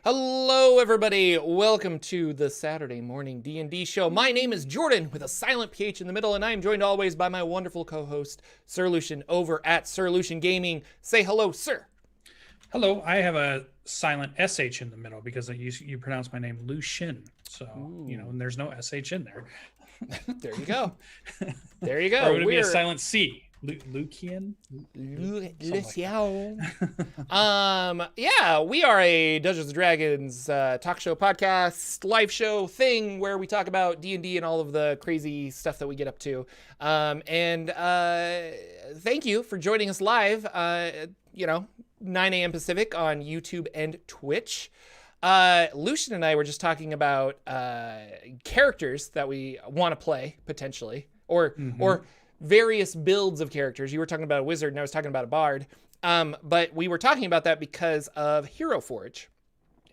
Hello, everybody. Welcome to the Saturday morning D&D show. My name is Jordan with a silent PH in the middle, and I am joined always by my wonderful co-host, Sir Lucien, over at Sir Lucien Gaming. Say hello, sir. Hello, I have a silent SH in the middle because you pronounce my name Lucien. So, and there's no SH in there. There you go. There you go. Or would it be a silent C? Lucien? Lucien. Yeah, we are a Dungeons & Dragons talk show, podcast, live show thing where we talk about D&D and all of the crazy stuff that we get up to. And thank you for joining us live, 9 a.m. Pacific on YouTube and Twitch. Lucien and I were just talking about characters that we want to play potentially, or various builds of characters. You were talking about a wizard and I was talking about a bard. But we were talking about that because of Hero Forge.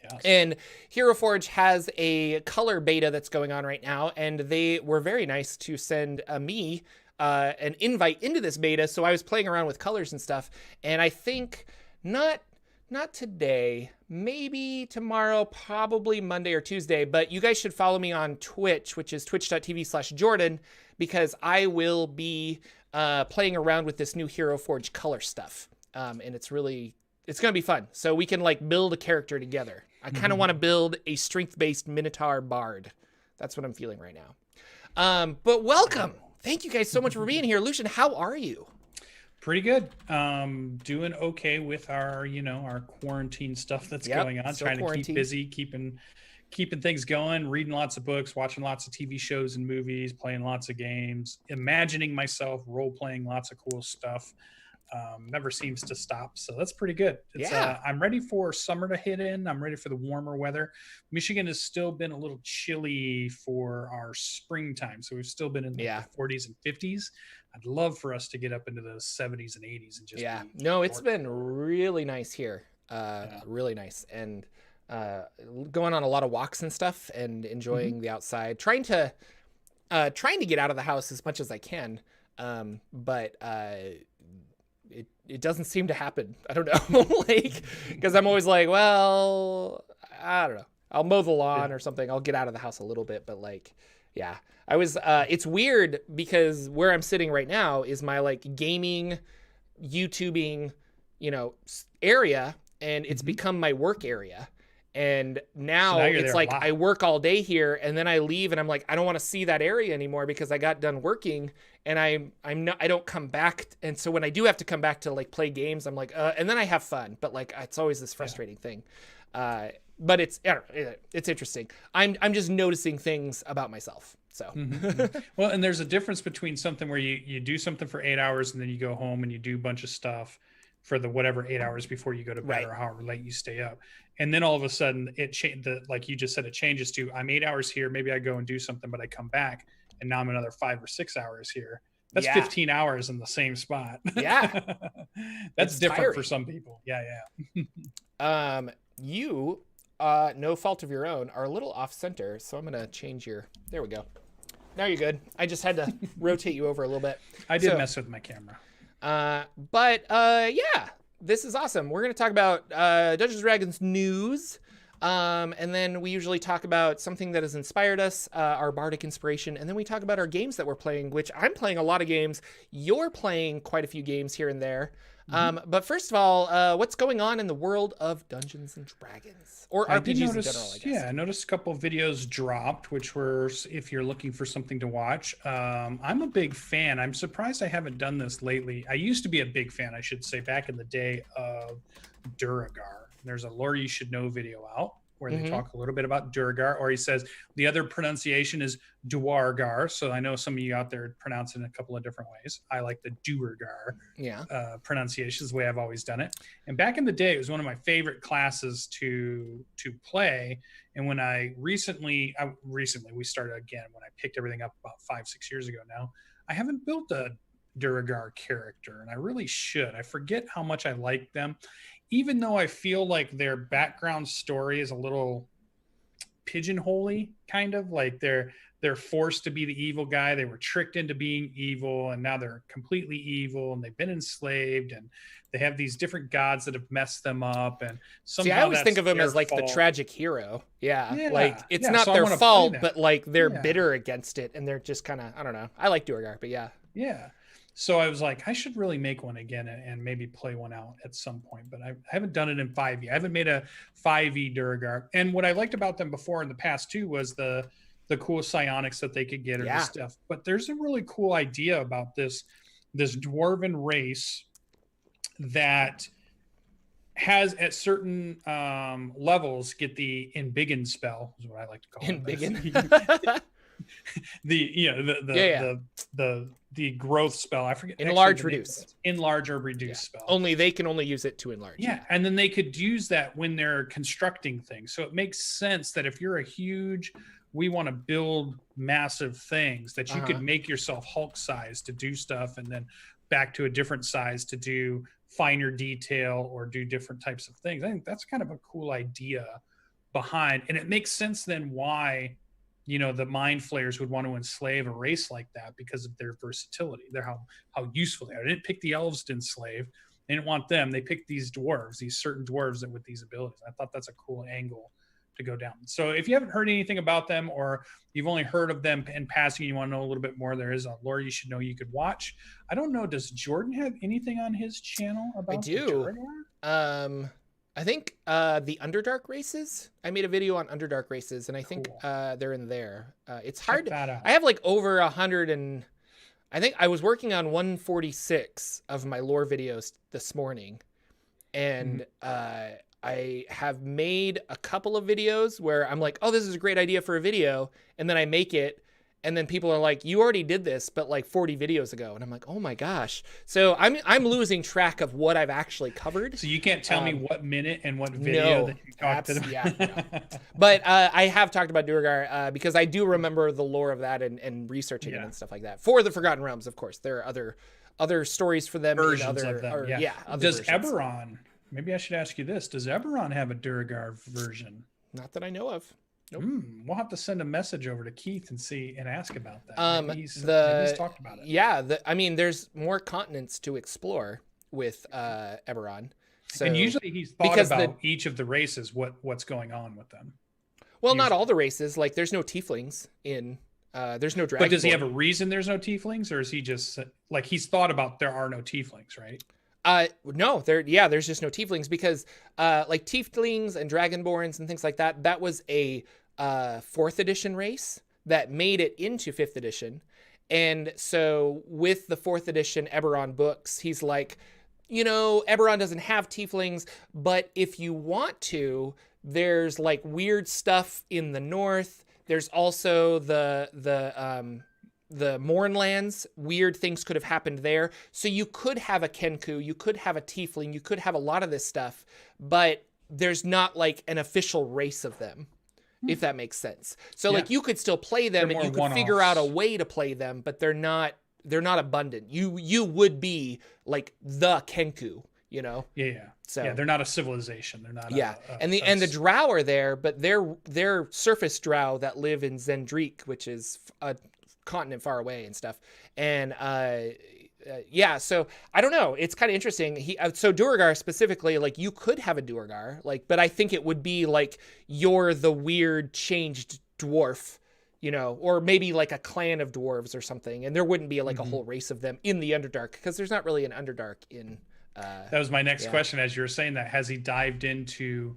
Yes. And Hero Forge has a color beta that's going on right now, and they were very nice to send me an invite into this beta. So I was playing around with colors and stuff, and I think not today, maybe tomorrow, probably Monday or Tuesday, but you guys should follow me on Twitch, which is twitch.tv/Jordan, because I will be playing around with this new Hero Forge color stuff. And it's going to be fun. So we can build a character together. I kind of want to build a strength-based Minotaur bard. That's what I'm feeling right now. But welcome. Thank you guys so much for being here. Lucien, how are you? Pretty good. Doing okay with our quarantine stuff that's going on. Trying to keep busy, keeping things going, reading lots of books, watching lots of TV shows and movies, playing lots of games, imagining myself role-playing lots of cool stuff. Never seems to stop. So that's pretty good. I'm ready for summer to hit in. I'm ready for the warmer weather. Michigan has still been a little chilly for our springtime. So we've still been in the 40s and 50s. I'd love for us to get up into the 70s and 80s and just it's been really nice here. Really nice. And going on a lot of walks and stuff and enjoying the outside, trying to get out of the house as much as I can. But it doesn't seem to happen. I don't know, because I'm always like, well, I don't know. I'll mow the lawn or something. I'll get out of the house a little bit, but I was, it's weird because where I'm sitting right now is my gaming, YouTubing, area, and it's become my work area. And now it's I work all day here, and then I leave, and I'm like, I don't want to see that area anymore because I got done working, and I don't come back. And so when I do have to come back to play games, I'm like, and then I have fun, but it's always this frustrating thing. But it's interesting. I'm just noticing things about myself. So well, and there's a difference between something where you do something for 8 hours and then you go home and you do a bunch of stuff for the whatever 8 hours before you go to bed or however late you stay up. And then all of a sudden like you just said, it changes to I'm 8 hours here. Maybe I go and do something, but I come back and now I'm another 5 or 6 hours here. That's 15 hours in the same spot. Yeah. That's different tiring for some people. Yeah. You, no fault of your own, are a little off center. So I'm going to change there we go. Now you're good. I just had to rotate you over a little bit. I did mess with my camera. This is awesome. We're going to talk about Dungeons & Dragons news, and then we usually talk about something that has inspired us, our bardic inspiration, and then we talk about our games that we're playing, which I'm playing a lot of games. You're playing quite a few games here and there. But first of all, what's going on in the world of Dungeons and Dragons, or RPGs in general, I guess? Yeah, I noticed a couple of videos dropped, which were, if you're looking for something to watch. I'm a big fan. I'm surprised I haven't done this lately. I used to be a big fan, I should say, back in the day of Duragar. There's a Lore You Should Know video out where they talk a little bit about Duragar, or he says the other pronunciation is Duargar. So I know some of you out there pronounce it in a couple of different ways. I like the Duergar pronunciation, is the way I've always done it. And back in the day, it was one of my favorite classes to play. And when we started again, when I picked everything up about 5-6 years ago now, I haven't built a Duragar character, and I really should. I forget how much I like them. Even though I feel like their background story is a little pigeonholey, kind of like they're forced to be the evil guy. They were tricked into being evil, and now they're completely evil, and they've been enslaved, and they have these different gods that have messed them up. And somehow See, I always think of him as like fault. the tragic hero. Yeah. Like it's yeah, not so their fault, but like they're Yeah. bitter against it, and they're just kind of, I don't know. I like Duergar, but yeah. Yeah. So I was like, I should really make one again and maybe play one out at some point, but I haven't done it in 5e. I haven't made a 5e Duergar. And what I liked about them before in the past too was the cool psionics that they could get or the stuff. But there's a really cool idea about this dwarven race that has at certain levels get the embiggen spell, is what I like to call it. Embiggen. The growth spell. I forget. Enlarge, reduce. Enlarge or reduce spell. Only they can only use it to enlarge. Yeah, and then they could use that when they're constructing things. So it makes sense that if you're a huge, we want to build massive things, that you could make yourself Hulk size to do stuff, and then back to a different size to do finer detail or do different types of things. I think that's kind of a cool idea behind, and it makes sense then why, you know, the mind flayers would want to enslave a race like that, because of their versatility. They're how useful they are. They didn't pick the elves to enslave. They didn't want them. They picked these dwarves, these certain dwarves that with these abilities. I thought that's a cool angle to go down. So if you haven't heard anything about them, or you've only heard of them in passing, you want to know a little bit more, there is a lore you should know you could watch. I don't know, does Jordan have anything on his channel about I do. I think the Underdark races. I made a video on Underdark races, and I think they're in there. It's hard. I have like over 100, and I think I was working on 146 of my lore videos this morning, and I have made a couple of videos where I'm like, oh, this is a great idea for a video, and then I make it, and then people are like, you already did this, but like 40 videos ago. And I'm like, oh my gosh. So I'm losing track of what I've actually covered. So you can't tell me what minute and what video that you talked to them. Yeah, no. But I have talked about Duergar because I do remember the lore of that and researching it and stuff like that. For the Forgotten Realms, of course. There are other stories for them. Versions of them, Does versions. Eberron, maybe I should ask you this, does Eberron have a Duergar version? Not that I know of. Nope. We'll have to send a message over to Keith and ask about that. Maybe he's talked about it. Yeah, I mean, there's more continents to explore with Eberron. So, and usually he's thought about each of the races, what's going on with them. Well, not all the races. Like, there's no tieflings in. There's no dragon. But does he have a reason there's no tieflings, or is he just like he's thought about there are no tieflings, right? No, there's just no tieflings because like tieflings and dragonborns and things like that. That was a 4th edition race that made it into 5th edition. And so with the 4th edition Eberron books, he's like, you know, Eberron doesn't have tieflings, but if you want to, there's like weird stuff in the north. There's also the Mournlands, weird things could have happened there. So you could have a Kenku, you could have a tiefling, you could have a lot of this stuff, but there's not like an official race of them, if that makes sense. So like you could still play them and you could figure out a way to play them, but they're not abundant. You would be like the Kenku, you know? Yeah. So they're not a civilization. They're not. And the drow are there, but they're surface drow that live in Zendriek, which is a continent far away and stuff. And so I don't know, it's kind of interesting. So Duergar specifically, like you could have a Duergar, like, but I think it would be like you're the weird changed dwarf, you know, or maybe like a clan of dwarves or something, and there wouldn't be like a whole race of them in the Underdark, because there's not really an Underdark in that was my next question. As you were saying that, has he dived into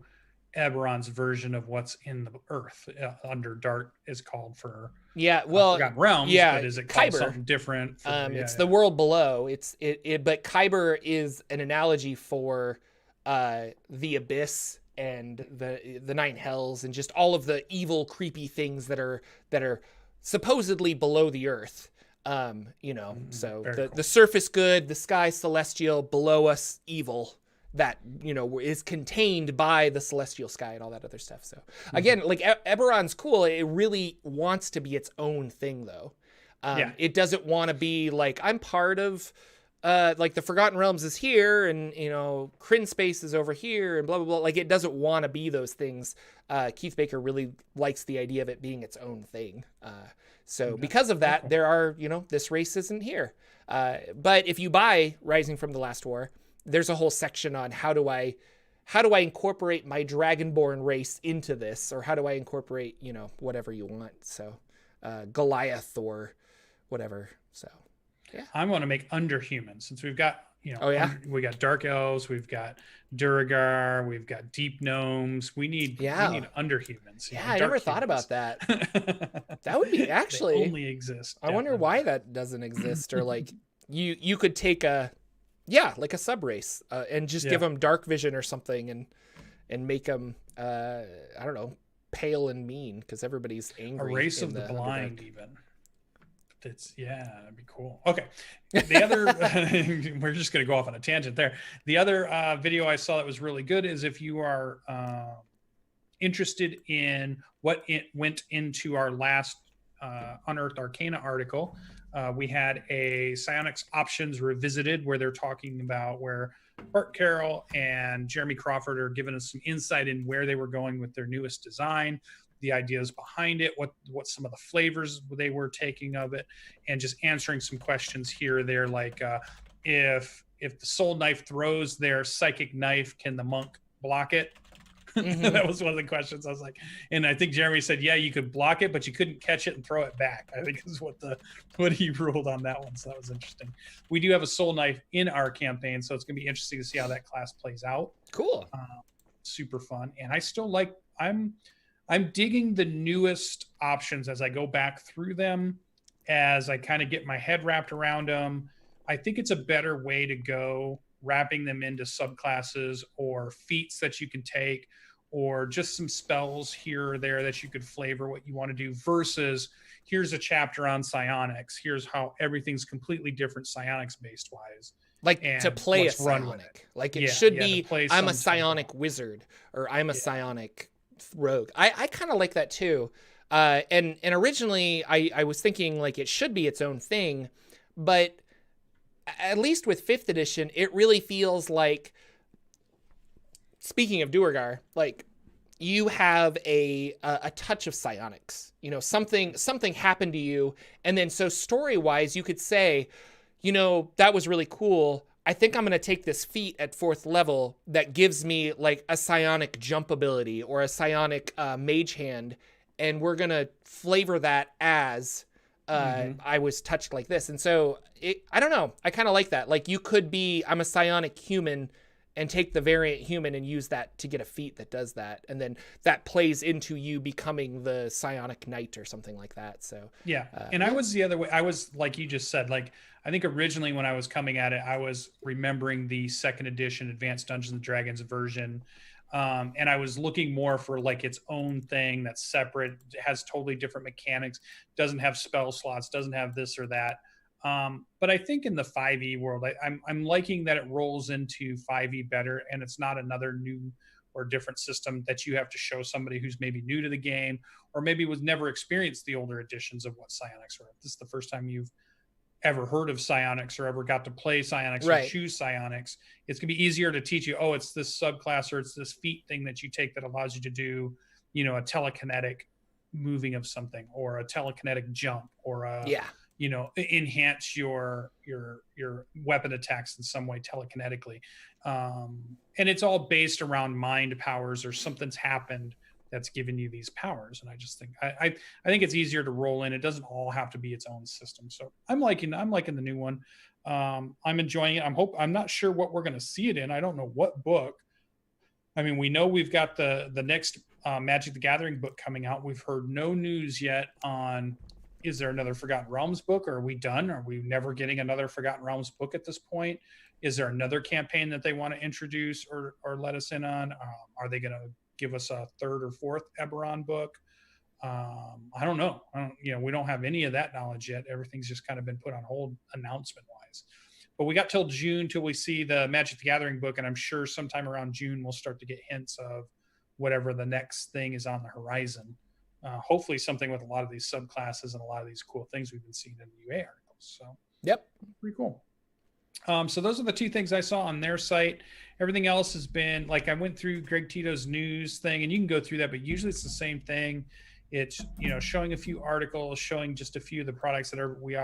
Eberron's version of what's in the earth? Underdark is called for Forgotten Realms, but is it called Kyber, something different? It's the world below. But Kyber is an analogy for the abyss and the nine hells and just all of the evil, creepy things that are supposedly below the earth. So the surface good, the sky celestial, below us evil, that, you know, is contained by the celestial sky and all that other stuff. So again, like Eberron's cool. It really wants to be its own thing though. It doesn't want to be like, I'm part of like the Forgotten Realms is here, and Kryn Space is over here, and blah blah blah. Like it doesn't want to be those things. Keith Baker really likes the idea of it being its own thing. So because of that, there are this race isn't here. But if you buy Rising from the Last War, there's a whole section on how do I incorporate my Dragonborn race into this, or how do I incorporate whatever you want. So Goliath or whatever. So yeah, I want to make underhuman, since we've got we got dark elves, we've got Duragar, we've got deep gnomes. We need underhumans. Yeah, I never thought about that. That would be actually they only exist. I wonder why that doesn't exist, or like you could take like a sub race and just give them dark vision or something, and make them I don't know, pale and mean because everybody's angry. A race of the blind, even. That'd be cool. Okay. The other, we're just going to go off on a tangent there. The other video I saw that was really good is if you are interested in what it went into our last Unearthed Arcana article, we had a Psionics Options Revisited where they're talking about where Bart Carroll and Jeremy Crawford are giving us some insight in where they were going with their newest design, the ideas behind it, what some of the flavors they were taking of it, and just answering some questions here or there, like if the soul knife throws their psychic knife, can the monk block it? That was one of the questions. I was like, and I think Jeremy said, yeah, you could block it, but you couldn't catch it and throw it back, I think is what he ruled on that one. So that was interesting. We do have a soul knife in our campaign, so it's gonna be interesting to see how that class plays out. Cool. Super fun. And I still like, I'm digging the newest options as I go back through them, as I kind of get my head wrapped around them. I think it's a better way to go, wrapping them into subclasses or feats that you can take, or just some spells here or there that you could flavor what you want to do, versus here's a chapter on psionics. Here's how everything's completely different psionics based wise. Like to play a psionic. Like it should be, I'm a psionic wizard, or I'm a psionic rogue. I kind of like that too. And originally I was thinking like it should be its own thing, but at least with 5th edition, it really feels like, speaking of Duergar, like you have a touch of psionics, something happened to you. And then so story-wise, you could say, that was really cool. I think I'm going to take this feat at 4th level that gives me like a psionic jump ability or a psionic mage hand. And we're going to flavor that as I was touched like this. And so I don't know. I kind of like that. Like you could be, I'm a psionic human, and take the variant human and use that to get a feat that does that. And then that plays into you becoming the psionic knight or something like that. So yeah. And I was the other way. I was like you just said, like, I think originally when I was coming at it, I was remembering the 2nd edition Advanced Dungeons and Dragons version. And I was looking more for like its own thing that's separate, has totally different mechanics, doesn't have spell slots, doesn't have this or that. But I think in the 5e world, I'm liking that it rolls into 5e better, and it's not another new or different system that you have to show somebody who's maybe new to the game, or maybe was never experienced the older editions of what psionics are. If this is the first time you've ever heard of psionics or ever got to play psionics or choose psionics, it's gonna be easier to teach you, it's this subclass or it's this feat thing that you take that allows you to do, a telekinetic moving of something, or a telekinetic jump, or enhance your weapon attacks in some way telekinetically. And it's all based around mind powers, or something's happened that's given you these powers. And I just think I think it's easier to roll in. It doesn't all have to be its own system. So I'm liking the new one. I'm enjoying it. I'm not sure what we're going to see it in. I don't know what book. I mean, we know we've got the next Magic the Gathering book coming out. We've heard no news yet on, is there another Forgotten Realms book? Or are we done? Are we never getting another Forgotten Realms book at this point? Is there another campaign that they want to introduce or let us in on? Are they going to give us a 3rd or 4th Eberron book? I don't know. We don't have any of that knowledge yet. Everything's just kind of been put on hold announcement wise. But we got till June till we see the Magic the Gathering book, and I'm sure sometime around June we'll start to get hints of whatever the next thing is on the horizon. Hopefully something with a lot of these subclasses and a lot of these cool things we've been seeing in the UA articles. So yep, pretty cool. So those are the two things I saw on their site. Everything else has been like, I went through Greg Tito's news thing, and you can go through that, but usually it's the same thing. It's, showing a few articles, showing just a few of the products that we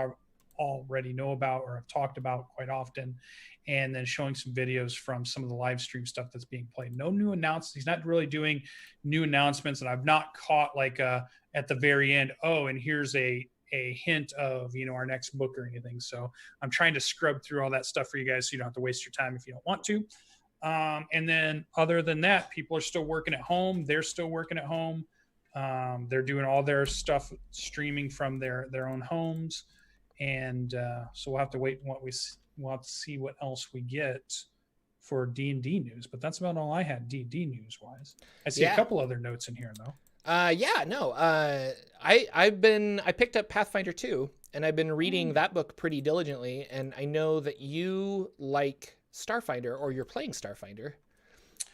already know about or have talked about quite often, and then showing some videos from some of the live stream stuff that's being played. No new announcements. He's not really doing new announcements, and I've not caught like at the very end, oh, and here's a hint of our next book or anything. So I'm trying to scrub through all that stuff for you guys so you don't have to waste your time if you don't want to. And then other than that, people are still working at home. They're still working at home. They're doing all their stuff streaming from their own homes. And so we'll have to wait. We'll have to see what else we get for D&D news. But that's about all I had D&D news wise. I see a couple other notes in here though. I picked up Pathfinder 2, and I've been reading that book pretty diligently, and I know that you like Starfinder, or you're playing Starfinder.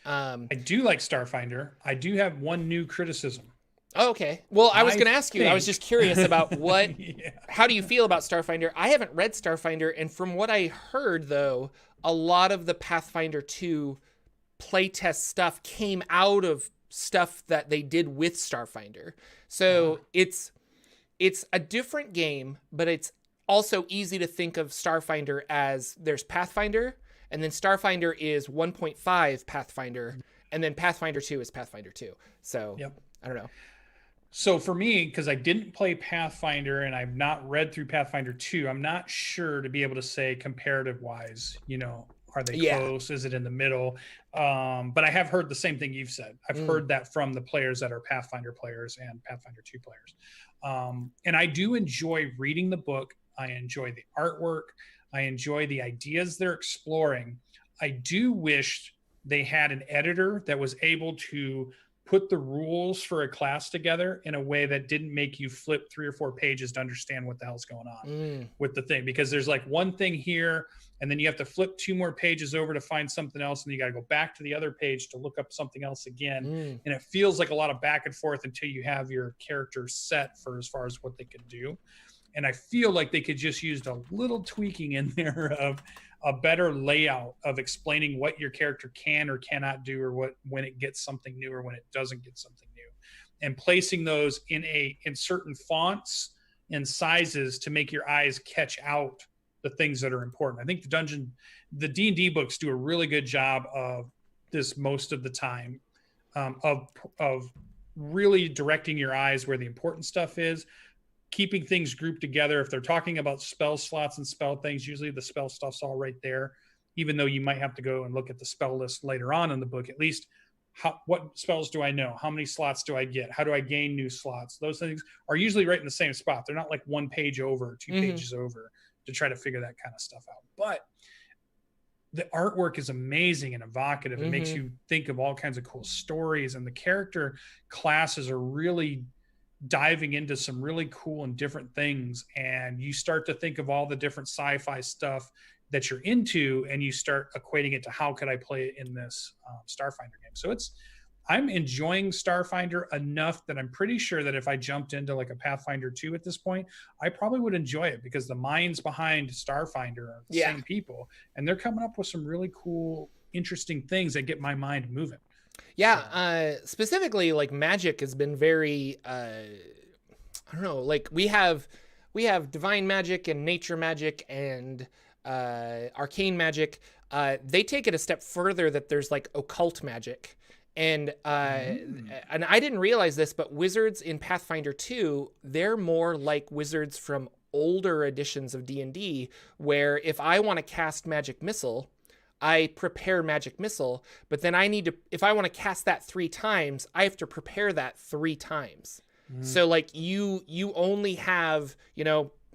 I do like Starfinder. I do have one new criticism. Oh, okay. Well, I was going to ask you, I was just curious about how do you feel about Starfinder? I haven't read Starfinder, and from what I heard, though, a lot of the Pathfinder 2 playtest stuff came out of stuff that they did with Starfinder. So it's a different game, but it's also easy to think of Starfinder as there's Pathfinder, and then Starfinder is 1.5 Pathfinder, and then Pathfinder 2 is Pathfinder 2. So I don't know. So for me, because I didn't play Pathfinder and I've not read through Pathfinder 2, I'm not sure to be able to say comparative wise, are they close? Is it in the middle? But I have heard the same thing you've said. I've heard that from the players that are Pathfinder players and Pathfinder 2 players. And I do enjoy reading the book. I enjoy the artwork. I enjoy the ideas they're exploring. I do wish they had an editor that was able to put the rules for a class together in a way that didn't make you flip 3 or 4 pages to understand what the hell's going on with the thing. Because there's like one thing here, and then you have to flip 2 more pages over to find something else, and you got to go back to the other page to look up something else again. And it feels like a lot of back and forth until you have your character set for as far as what they can do. And I feel like they could just use a little tweaking in there of a better layout of explaining what your character can or cannot do, or when it gets something new or when it doesn't get something new, and placing those in certain fonts and sizes to make your eyes catch out the things that are important. I think the D&D books do a really good job of this most of the time, of really directing your eyes where the important stuff is, keeping things grouped together. If they're talking about spell slots and spell things, usually the spell stuff's all right there, even though you might have to go and look at the spell list later on in the book. At least, what spells do I know? How many slots do I get? How do I gain new slots? Those things are usually right in the same spot. They're not like 1 page over or 2 pages over to try to figure that kind of stuff out. But the artwork is amazing and evocative. It makes you think of all kinds of cool stories, and the character classes are really diving into some really cool and different things, and you start to think of all the different sci-fi stuff that you're into, and you start equating it to how could I play it in this Starfinder game. So I'm enjoying Starfinder enough that I'm pretty sure that if I jumped into like a Pathfinder 2 at this point, I probably would enjoy it, because the minds behind Starfinder are the same people, and they're coming up with some really cool, interesting things that get my mind moving. Specifically, like, magic has been very, I don't know, like we have divine magic and nature magic and arcane magic. They take it a step further, that there's like occult magic. And I didn't realize this, but wizards in Pathfinder 2, they're more like wizards from older editions of D&D, where if I want to cast Magic Missile, I prepare Magic Missile, but then if I want to cast that 3 times, I have to prepare that 3 times. So like you only have,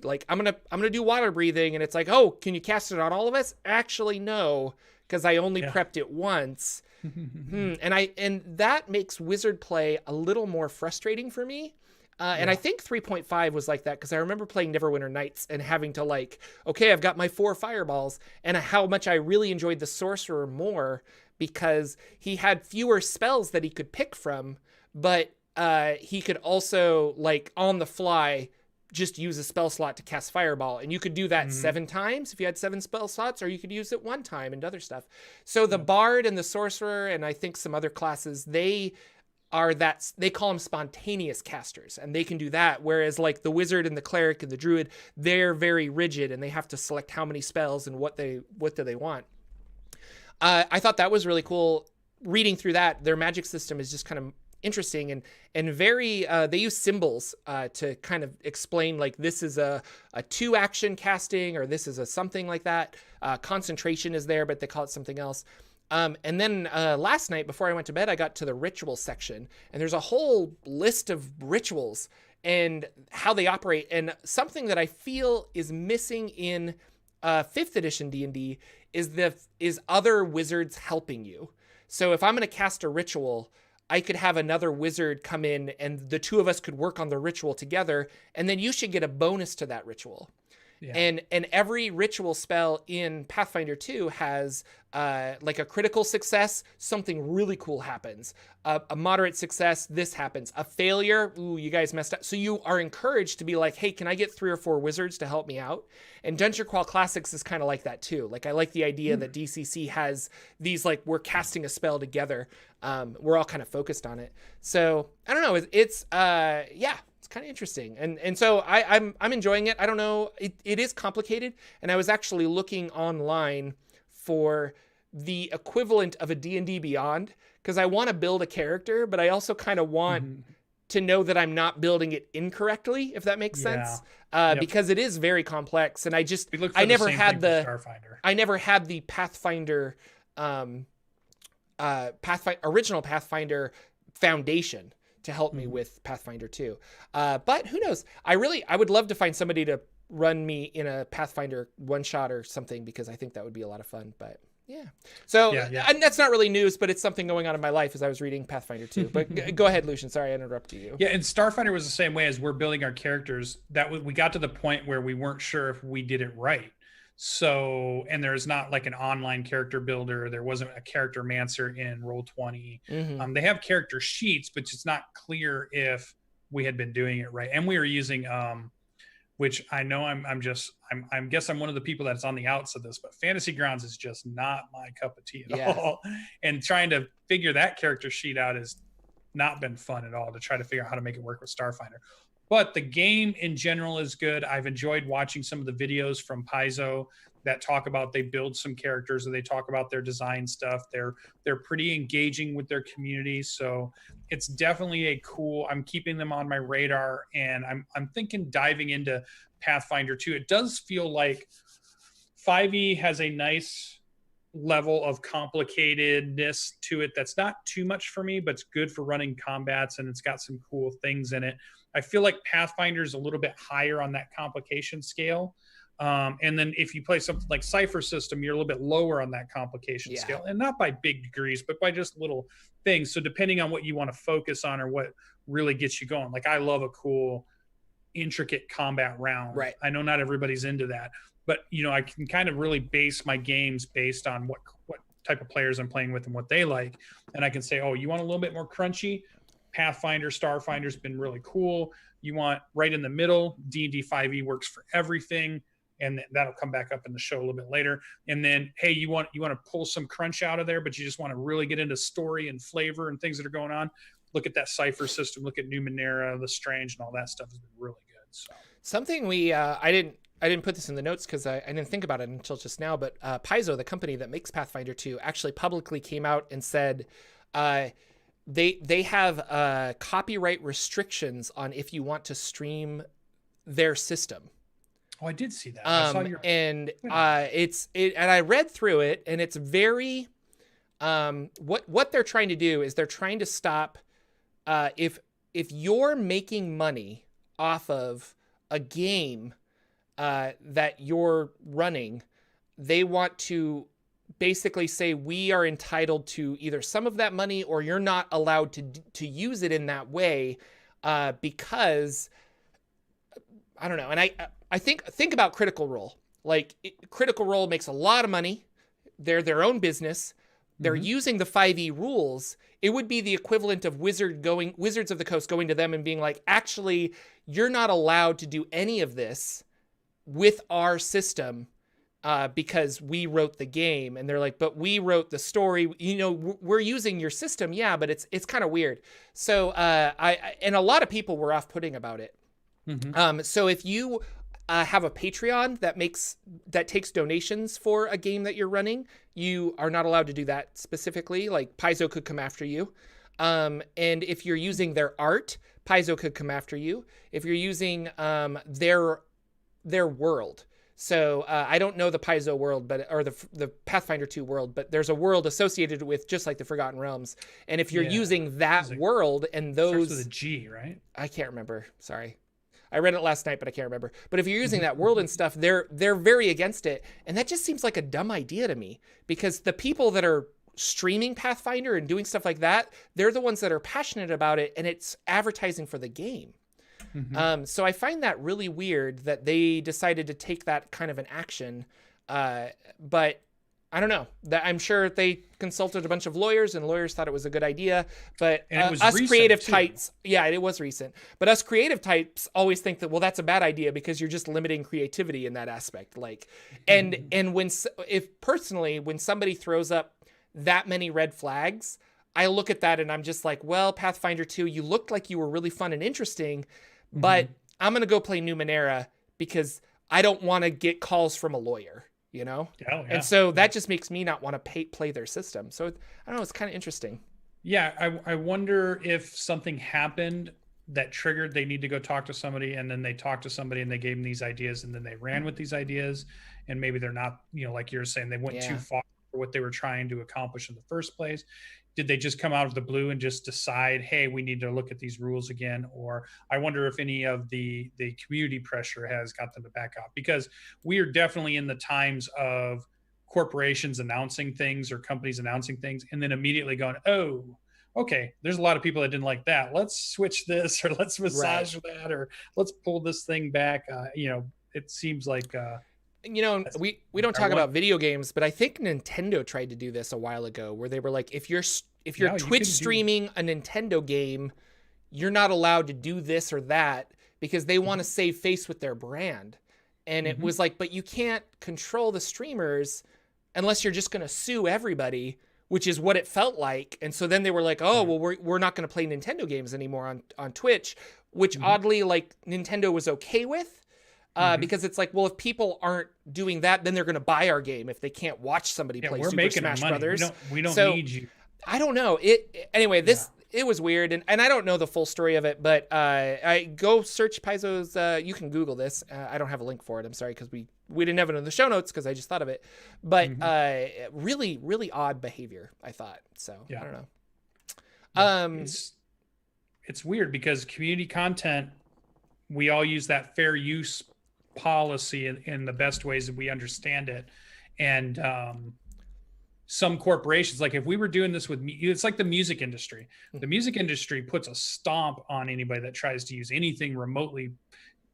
like I'm going to do water breathing, and it's like, "Oh, can you cast it on all of us?" Actually, no, because I only prepped it once. And that makes wizard play a little more frustrating for me. And I think 3.5 was like that, because I remember playing Neverwinter Nights and having to like, okay, I've got my 4 fireballs, and how much I really enjoyed the sorcerer more, because he had fewer spells that he could pick from, but he could also, like, on the fly just use a spell slot to cast Fireball. And you could do that 7 times if you had 7 spell slots, or you could use it 1 time and other stuff. So the Bard and the Sorcerer, and I think some other classes, they call them spontaneous casters, and they can do that. Whereas like the Wizard and the Cleric and the Druid, they're very rigid and they have to select how many spells and what do they want. I thought that was really cool. Reading through that, their magic system is just kind of interesting and very they use symbols to kind of explain, like, this is a 2 action casting, or this is a something like that. Concentration is there, but they call it something else. And then last night before I went to bed, I got to the ritual section, and there's a whole list of rituals and how they operate. And something that I feel is missing in 5th edition D&D is other wizards helping you. So if I'm going to cast a ritual, I could have another wizard come in and the 2 of us could work on the ritual together, and then you should get a bonus to that ritual. Yeah. And every ritual spell in Pathfinder 2 has like a critical success, something really cool happens. A moderate success, this happens. A failure, ooh, you guys messed up. So you are encouraged to be like, hey, can I get 3 or 4 wizards to help me out? And Dungeon Crawl Classics is kind of like that too. Like, I like the idea that DCC has these, like, we're casting a spell together. We're all kind of focused on it. So I don't know. It's kind of interesting. And so I'm enjoying it. I don't know. It is complicated. And I was actually looking online for the equivalent of a D&D Beyond, because I want to build a character, but I also kind of want to know that I'm not building it incorrectly, if that makes sense. Because it is very complex. And I never had the Pathfinder, original Pathfinder foundation to help me with Pathfinder 2. But who knows? I would love to find somebody to run me in a Pathfinder one-shot or something, because I think that would be a lot of fun. But yeah. So and that's not really news, but it's something going on in my life as I was reading Pathfinder 2. But go ahead, Lucien. Sorry, I interrupted you. Yeah, and Starfinder was the same way. As we're building our characters, we got to the point where we weren't sure if we did it right. So, and there's not like an online character builder. There wasn't a character mancer in Roll20. They have character sheets, but it's not clear if we had been doing it right. And we were using, which I know I guess I'm one of the people that's on the outs of this, but Fantasy Grounds is just not my cup of tea at all. And trying to figure that character sheet out has not been fun at all, to try to figure out how to make it work with Starfinder. But the game in general is good. I've enjoyed watching some of the videos from Paizo that talk about, they build some characters, or they talk about their design stuff. They're pretty engaging with their community. So it's definitely I'm keeping them on my radar, and I'm thinking diving into Pathfinder 2. It does feel like 5e has a nice level of complicatedness to it that's not too much for me, but it's good for running combats, and it's got some cool things in it. I feel like Pathfinder is a little bit higher on that complication scale. And then if you play something like Cypher System, you're a little bit lower on that complication scale, and not by big degrees, but by just little things. So depending on what you want to focus on or what really gets you going, like I love a cool, intricate combat round. Right. I know not everybody's into that, but I can kind of really base my games based on what type of players I'm playing with and what they like. And I can say, oh, you want a little bit more crunchy? Pathfinder, Starfinder's been really cool. You want right in the middle, D&D 5e works for everything, and that'll come back up in the show a little bit later. And then, hey, you want to pull some crunch out of there, but you just want to really get into story and flavor and things that are going on. Look at that Cypher System. Look at Numenera, The Strange, and all that stuff has been really good. So something I didn't put this in the notes because I didn't think about it until just now, but Paizo, the company that makes Pathfinder 2, actually publicly came out and said they have copyright restrictions on if you want to stream their system. Oh, I did see that. I saw and I read through it, and it's very what they're trying to do is they're trying to stop if you're making money off of a game that you're running, they want to basically say we are entitled to either some of that money, or you're not allowed to use it in that way because I don't know. And I think about Critical Role. Like Critical Role makes a lot of money. They're their own business, they're using the 5e rules, it would be the equivalent of Wizards of the Coast going to them and being like, actually, you're not allowed to do any of this with our system because we wrote the game. And they're like, but we wrote the story. You know, we're using your system, yeah, but it's kind of weird. So and a lot of people were off-putting about it. So if you have a Patreon that takes donations for a game that you're running, you are not allowed to do that specifically. Like Paizo could come after you. And if you're using their art, Paizo could come after you. If you're using their world. So I don't know the Paizo world, or the Pathfinder 2 world, but there's a world associated with just like the Forgotten Realms. And if you're using that world and those... Starts with a G, right? I can't remember. Sorry. I read it last night, but I can't remember. But if you're using that world and stuff, they're very against it. And that just seems like a dumb idea to me, because the people that are streaming Pathfinder and doing stuff like that, they're the ones that are passionate about it, and it's advertising for the game. So I find that really weird that they decided to take that kind of an action. But I don't know. I'm sure they consulted a bunch of lawyers, and lawyers thought it was a good idea. But us creative types, yeah, it was recent. But us creative types always think that, well, that's a bad idea because you're just limiting creativity in that aspect. Like, and when somebody throws up that many red flags, I look at that and I'm just like, well, Pathfinder 2, you looked like you were really fun and interesting, but I'm going to go play Numenera because I don't want to get calls from a lawyer. You know? And so that just makes me not want to play their system. So I don't know, it's kind of interesting. Yeah, I wonder if something happened that triggered they need to go talk to somebody, and then they talked to somebody and they gave them these ideas, and then they ran with these ideas, and maybe they're not, you know, like you're saying, they went too far for what they were trying to accomplish in the first place. Did they just come out of the blue and just decide, hey, we need to look at these rules again? Or I wonder if any of the community pressure has got them to back out, because we are definitely in the times of corporations announcing things or companies announcing things and then immediately going, oh, okay, there's a lot of people that didn't like that. Let's switch this, or let's massage that, or let's pull this thing back. You know, it seems like... you know, we don't talk about video games, but I think Nintendo tried to do this a while ago, where they were like, if you're Twitch streaming a Nintendo game, you're not allowed to do this or that because they want to save face with their brand. And it was like, but you can't control the streamers unless you're just going to sue everybody, which is what it felt like. And so then they were like, oh, well, we're not going to play Nintendo games anymore on Twitch, which oddly, like, Nintendo was okay with. Because it's like, well, if people aren't doing that, then they're going to buy our game if they can't watch somebody play Super Smash Brothers. We don't need you. I don't know. It was weird, and I don't know the full story of it, but I go search Paizo's. You can Google this. I don't have a link for it. I'm sorry, because we didn't have it in the show notes because I just thought of it. But really, really odd behavior, I thought. So I don't know. It's weird because community content, we all use that fair use policy in the best ways that we understand it. And some corporations, like if we were doing this with it's like the music industry. The music industry puts a stomp on anybody that tries to use anything remotely.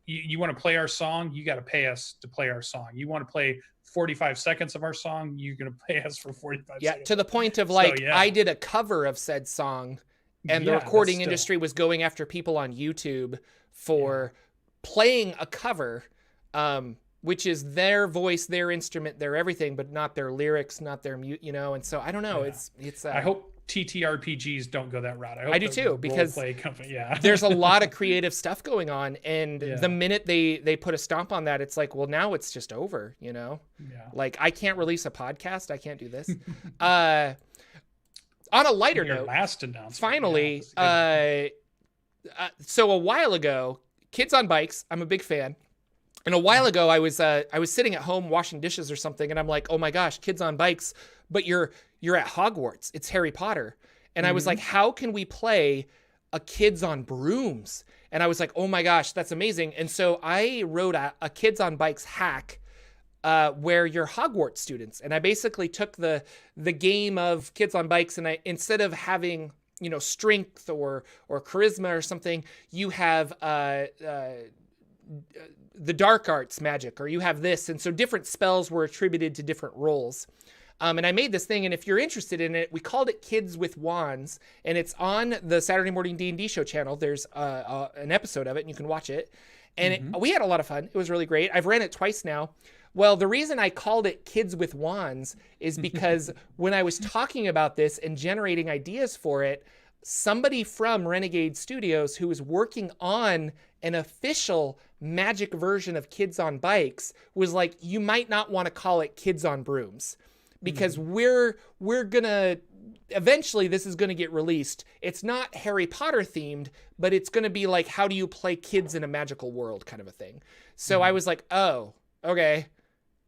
You want to play our song, you got to pay us to play our song. You want to play 45 seconds of our song, you're going to pay us for 45 seconds. Yeah, to the point of like, I did a cover of said song, and the recording industry was going after people on YouTube for playing a cover, which is their voice, their instrument, their everything, but not their lyrics, not their you know. And so I don't know. It's. I hope TTRPGs don't go that route. I do too, because there's a lot of creative stuff going on, and the minute they put a stomp on that, it's like, well, now it's just over, you know. Like, I can't release a podcast, I can't do this. On a lighter note, last announcement, finally, so a while ago, Kids on Bikes, I'm a big fan. And a while ago, I was sitting at home washing dishes or something, and I'm like, oh my gosh, Kids on Bikes, but you're at Hogwarts. It's Harry Potter. And I was like, how can we play a Kids on Brooms? And I was like, oh my gosh, that's amazing. And so I wrote a Kids on Bikes hack where you're Hogwarts students. And I basically took the game of Kids on Bikes, and instead of having, you know, strength or charisma or something, you have the dark arts magic, or you have this. And so different spells were attributed to different roles. And I made this thing, and if you're interested in it, we called it Kids with Wands, and it's on the Saturday Morning D&D Show channel. There's an episode of it, and you can watch it. And we had a lot of fun. It was really great. I've ran it twice now. Well, the reason I called it Kids with Wands is because when I was talking about this and generating ideas for it, somebody from Renegade Studios who was working on an official Magic version of Kids on Bikes was like, you might not want to call it Kids on Brooms, because we're gonna eventually, this is gonna get released. It's not Harry Potter themed, but it's gonna be like, how do you play kids in a magical world kind of a thing. So I was like, oh, okay.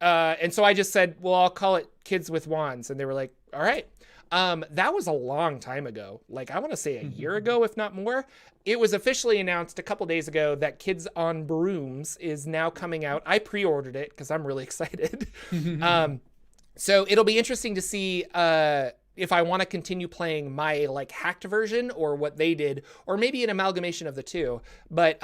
And so I just said, well, I'll call it Kids with Wands. And they were like, all right. That was a long time ago. Like, I want to say a year ago, if not more. It was officially announced a couple days ago that Kids on Brooms is now coming out. I pre-ordered it because I'm really excited. So it'll be interesting to see if I want to continue playing my like hacked version or what they did, or maybe an amalgamation of the two. But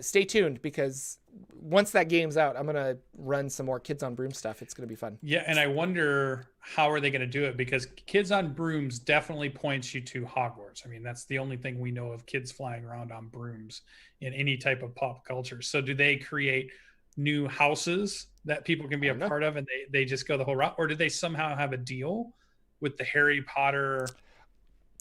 stay tuned, because once that game's out, I'm going to run some more Kids on Brooms stuff. It's going to be fun. Yeah, and I wonder how are they going to do it, because Kids on Brooms definitely points you to Hogwarts. I mean, that's the only thing we know of kids flying around on brooms in any type of pop culture. So do they create new houses that people can be a part of, and they just go the whole route? Or do they somehow have a deal with the Harry Potter?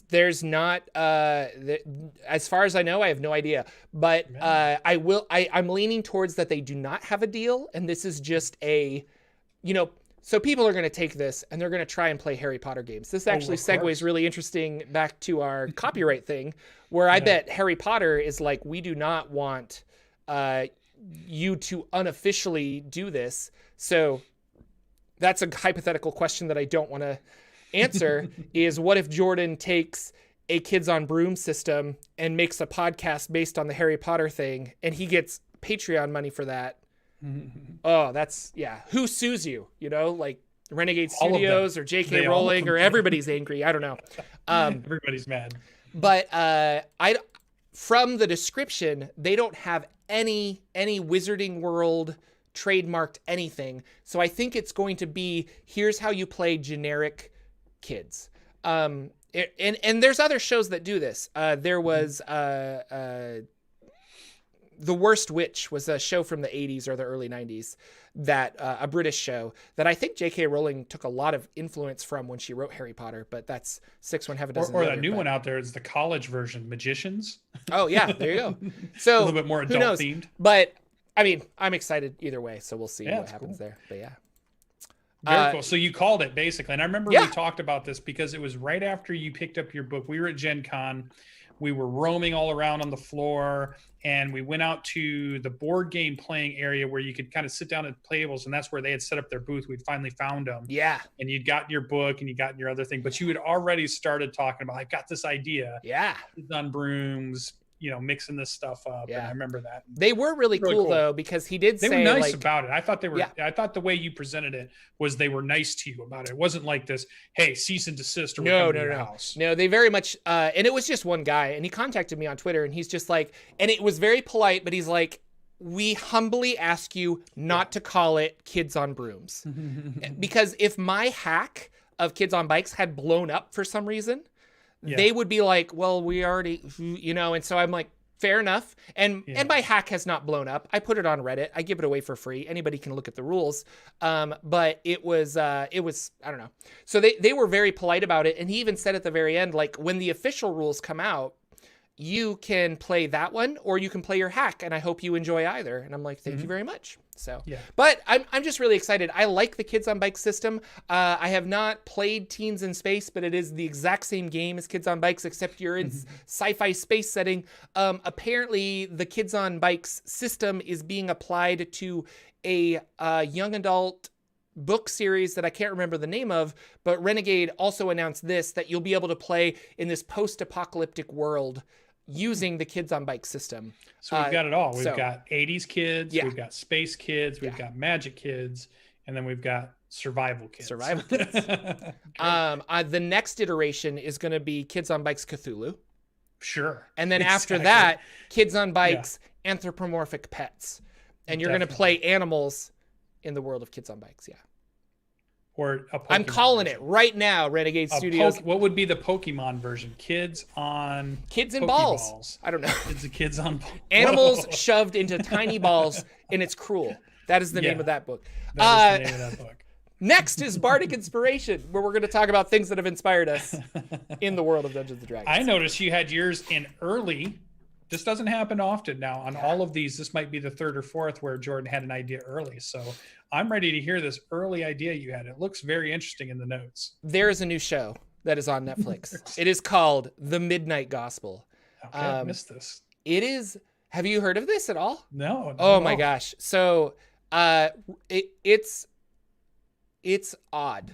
There's not, as far as I know, I have no idea, but I'm leaning towards that they do not have a deal. And this is just so people are going to take this and they're going to try and play Harry Potter games. This actually segues really interesting back to our copyright thing, where I bet Harry Potter is like, we do not want you to unofficially do this. So that's a hypothetical question that I don't want to answer. Is what if Jordan takes a Kids on Broom system and makes a podcast based on the Harry Potter thing, and he gets Patreon money for that? Oh, that's, who sues you? Like Renegade Studios or JK Rowling, or everybody's angry. I don't know. Everybody's mad. But from the description, they don't have any Wizarding World trademarked anything. So I think it's going to be, here's how you play generic kids. And there's other shows that do this. There was The Worst Witch was a show from the 80s or the early 90s, that a British show that I think J.K. Rowling took a lot of influence from when she wrote Harry Potter, but that's 6-1 doesn't. Or that new one out there is the college version, Magicians. Oh yeah, there you go. So a little bit more adult themed. But I mean, I'm excited either way, so we'll see what happens there. But yeah. Very cool. So you called it basically. And I remember we talked about this because it was right after you picked up your book. We were at Gen Con. We were roaming all around on the floor, and we went out to the board game playing area where you could kind of sit down at tables, and that's where they had set up their booth. We'd finally found them. Yeah. And you'd gotten your book and you gotten your other thing, but you had already started talking about, I've got this idea. Yeah. It's on Brooms, mixing this stuff up. Yeah. And I remember that. They were really cool though, because he did say they were nice about it. I thought they were, I thought the way you presented it was they were nice to you about it. It wasn't like this, hey, cease and desist or no. House. No, they very much, and it was just one guy, and he contacted me on Twitter, and he's just like, and it was very polite, but he's like, we humbly ask you not to call it Kids on Brooms. Because if my hack of Kids on Bikes had blown up for some reason, they would be like, well, we already, and so I'm like, fair enough. And my hack has not blown up. I put it on Reddit. I give it away for free. Anybody can look at the rules. But it was, I don't know. So they were very polite about it. And he even said at the very end, like, when the official rules come out, you can play that one or you can play your hack. And I hope you enjoy either. And I'm like, thank you very much. So, but I'm just really excited. I like the Kids on Bikes system. I have not played Teens in Space, but it is the exact same game as Kids on Bikes, except you're in sci-fi space setting. Apparently the Kids on Bikes system is being applied to a young adult book series that I can't remember the name of, but Renegade also announced that you'll be able to play in this post-apocalyptic world using the Kids on Bikes system. So we've got it all. We've got 80s kids, we've got space kids, we've got magic kids, and then we've got survival kids. The next iteration is going to be Kids on Bikes Cthulhu. Sure. And then after that, Kids on Bikes anthropomorphic pets. And you're going to play animals in the world of Kids on Bikes. Yeah. or a Pokemon I'm calling version? it right now, Renegade Studios. What would be the Pokemon version? Kids on Kids in Pokeballs. balls. I don't know. Kids on Animals shoved into tiny balls, and it's cruel. That is the name of that book. That is the name of that book. Next is Bardic Inspiration, where we're going to talk about things that have inspired us in the world of Dungeons & Dragons. I noticed you had yours in early. This doesn't happen often now. On all of these, this might be the third or fourth where Jordan had an idea early. So I'm ready to hear this early idea you had. It looks very interesting in the notes. There is a new show that is on Netflix. It is called The Midnight Gospel. Okay, I missed this. It is. Have you heard of this at all? No. Oh my gosh. So it's odd.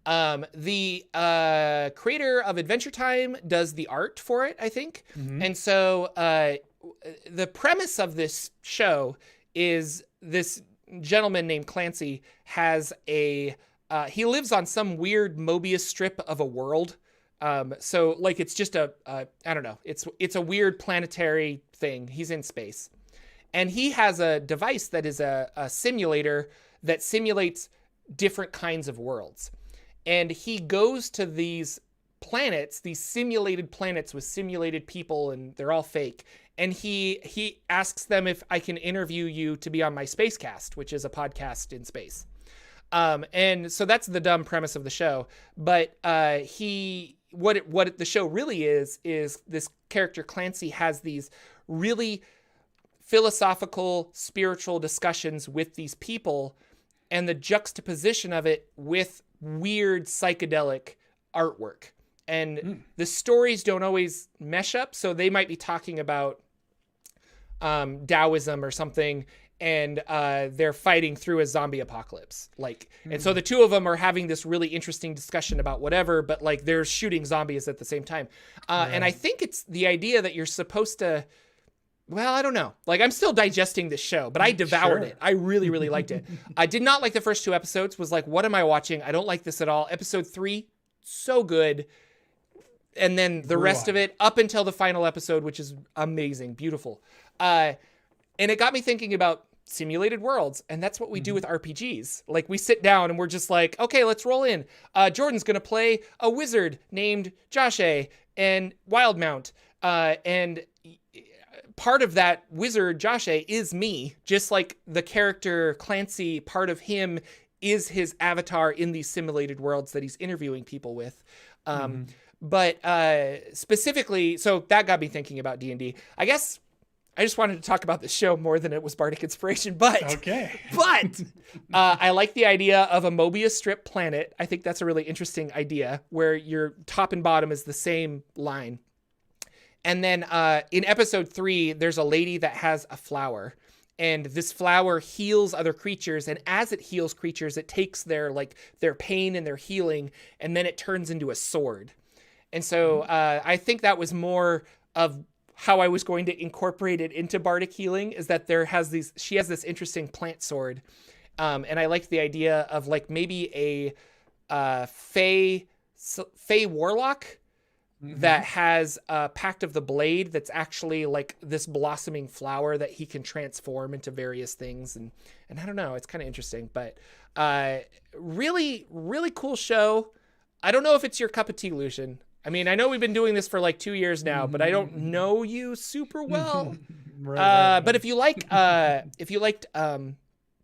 The creator of Adventure Time does the art for it, I think. Mm-hmm. And so the premise of this show is this gentleman named Clancy has he lives on some weird Mobius strip of a world. So like it's just I don't know. It's a weird planetary thing. He's in space. And he has a device that is a simulator that simulates different kinds of worlds. And he goes to these planets, these simulated planets with simulated people, and they're all fake. And he asks them if I can interview you to be on my Spacecast, which is a podcast in space. And so that's the dumb premise of the show. But what the show really is this character Clancy has these really philosophical, spiritual discussions with these people, and the juxtaposition of it with weird psychedelic artwork. And the stories don't always mesh up. So they might be talking about Taoism or something, and they're fighting through a zombie apocalypse. And so the two of them are having this really interesting discussion about whatever, but like they're shooting zombies at the same time. And I think it's the idea that you're supposed to, well, I don't know. Like, I'm still digesting this show, but I devoured it. I really, really liked it. I did not like the first two episodes. Was like, what am I watching? I don't like this at all. Episode 3, so good. And then the rest of it, up until the final episode, which is amazing, beautiful. And it got me thinking about simulated worlds, and that's what we do with RPGs. Like, we sit down and we're just like, okay, let's roll in. Jordan's going to play a wizard named Josh and Wildmount. And part of that wizard, Josh is me, just like the character Clancy, part of him is his avatar in these simulated worlds that he's interviewing people with. But specifically, so that got me thinking about D&D. I guess I just wanted to talk about the show more than it was Bardic Inspiration, but I like the idea of a Mobius strip planet. I think that's a really interesting idea where your top and bottom is the same line. And then in episode 3, there's a lady that has a flower, and this flower heals other creatures. And as it heals creatures, it takes their pain and their healing, and then it turns into a sword. And so I think that was more of how I was going to incorporate it into Bardic healing, is that she has this interesting plant sword. And I like the idea of like maybe a Fey warlock that has a Pact of the Blade that's actually like this blossoming flower that he can transform into various things. And I don't know, it's kind of interesting, but really, really cool show. I don't know if it's your cup of tea, Lucien. I mean, I know we've been doing this for like 2 years now, but I don't know you super well. But if you liked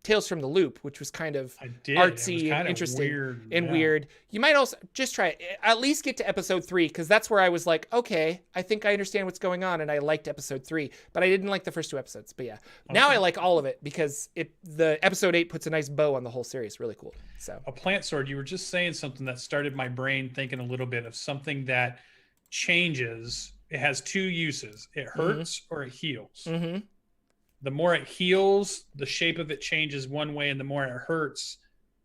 Tales from the Loop, which was kind of artsy and interesting weird, you might also just try it. At least get to episode 3, because that's where I was like, okay, I think I understand what's going on, and I liked episode 3, but I didn't like the first 2 episodes. But yeah, now I like all of it because the episode 8 puts a nice bow on the whole series. Really cool. So a plant sword. You were just saying something that started my brain thinking a little bit of something that changes. It has 2 uses. It hurts or it heals. The more it heals, the shape of it changes one way, and the more it hurts,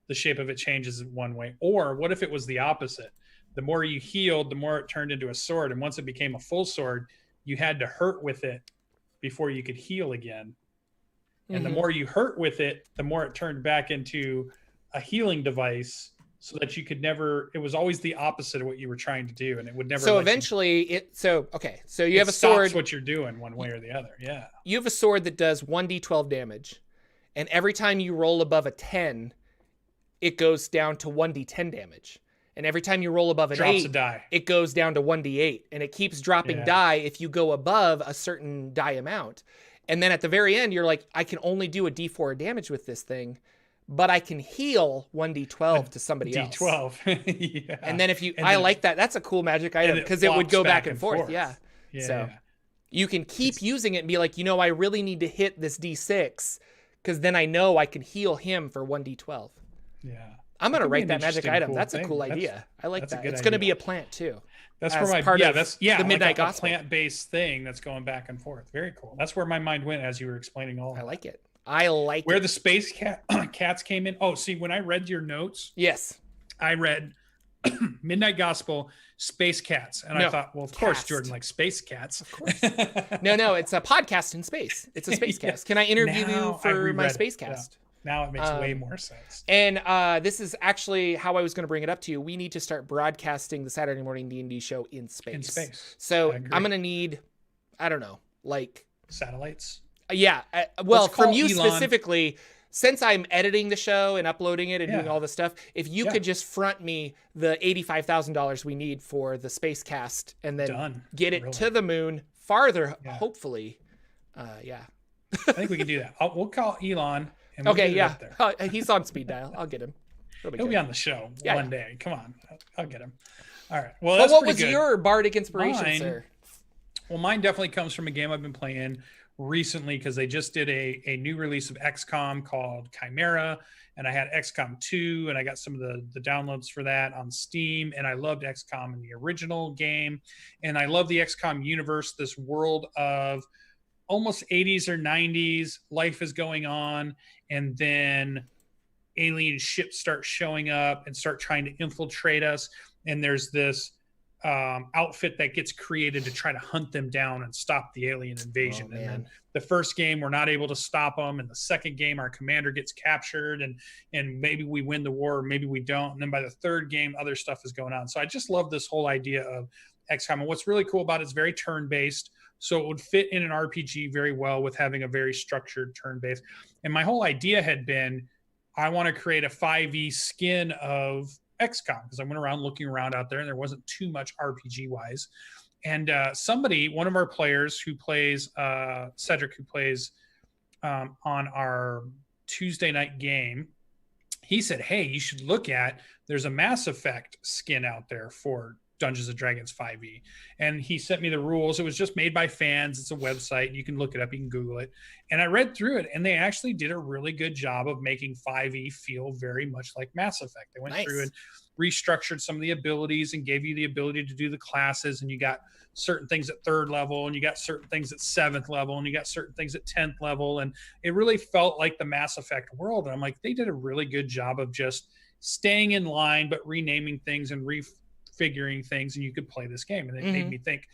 the shape of it changes one way. Or what if it was the opposite? The more you healed, the more it turned into a sword. And once it became a full sword, you had to hurt with it before you could heal again. And the more you hurt with it, the more it turned back into a healing device, so that you could never, it was always the opposite of what you were trying to do, and it would never. So eventually so you have a sword. Stops what you're doing one way or the other. Yeah. You have a sword that does 1d12 damage, and every time you roll above a 10, it goes down to 1d10 damage. And every time you roll above an Drops 8, a die. it goes down to 1d8. And it keeps dropping die if you go above a certain die amount. And then at the very end, you're like, I can only do a d4 damage with this thing, but I can heal 1d12 to somebody else. D12. Yeah. And then I like that. That's a cool magic item because it would go back and forth. Yeah. So you can keep using it and be like, I really need to hit this d6 because then I know I can heal him for 1d12. Yeah. I'm going to write that magic item. That's a cool idea. I like that. It's going to be a plant too. That's where the Midnight like Gospel. Plant-based thing that's going back and forth. Very cool. That's where my mind went as you were explaining all. I like it. I like where the space cats came in. Oh, see, when I read your notes, yes, I read Midnight Gospel, Space Cats, and I thought, well, of course, Jordan likes space cats. Of course. No, it's a podcast in space. It's a space cast. Can I interview you for my space cast? Now it makes way more sense. And this is actually how I was going to bring it up to you. We need to start broadcasting the Saturday morning D&D show in space. So I'm going to need, I don't know, like satellites. Yeah. Well, from you specifically, since I'm editing the show and uploading it and doing all this stuff, if you could just front me the $85,000 we need for the space cast and then get it to the moon farther, hopefully. I think we can do that. We'll call Elon. And he's on speed dial. I'll get him. He'll be on the show one day. Come on. I'll get him. All right. Well, that's what was your bardic inspiration, sir? Well, mine definitely comes from a game I've been playing recently because they just did a new release of XCOM called Chimera, and I had XCOM 2, and I got some of the downloads for that on Steam, and I loved XCOM in the original game, and I love the XCOM universe, this world of almost 80s or 90s, life is going on, and then alien ships start showing up and start trying to infiltrate us, and there's this outfit that gets created to try to hunt them down and stop the alien invasion. And then the first game we're not able to stop them, and the second game our commander gets captured, and maybe we win the war or maybe we don't, and then by the third game other stuff is going on. So I just love this whole idea of XCOM, and what's really cool about it is very turn-based, so it would fit in an RPG very well with having a very structured turn-based. And my whole idea had been, I want to create a 5e skin of XCOM, because I went around looking around out there and there wasn't too much RPG wise. And one of our players who plays, Cedric, who plays on our Tuesday night game, he said, hey, you should look there's a Mass Effect skin out there for Dungeons and Dragons 5e. And he sent me the rules. It was just made by fans. It's a website. You can look it up. You can Google it. And I read through it, and they actually did a really good job of making 5e feel very much like Mass Effect. They went through and restructured some of the abilities and gave you the ability to do the classes, and you got certain things at 3rd level, and you got certain things at 7th level, and you got certain things at 10th level. And it really felt like the Mass Effect world. And I'm like, they did a really good job of just staying in line, but renaming things and figuring things, and you could play this game. And it made me think,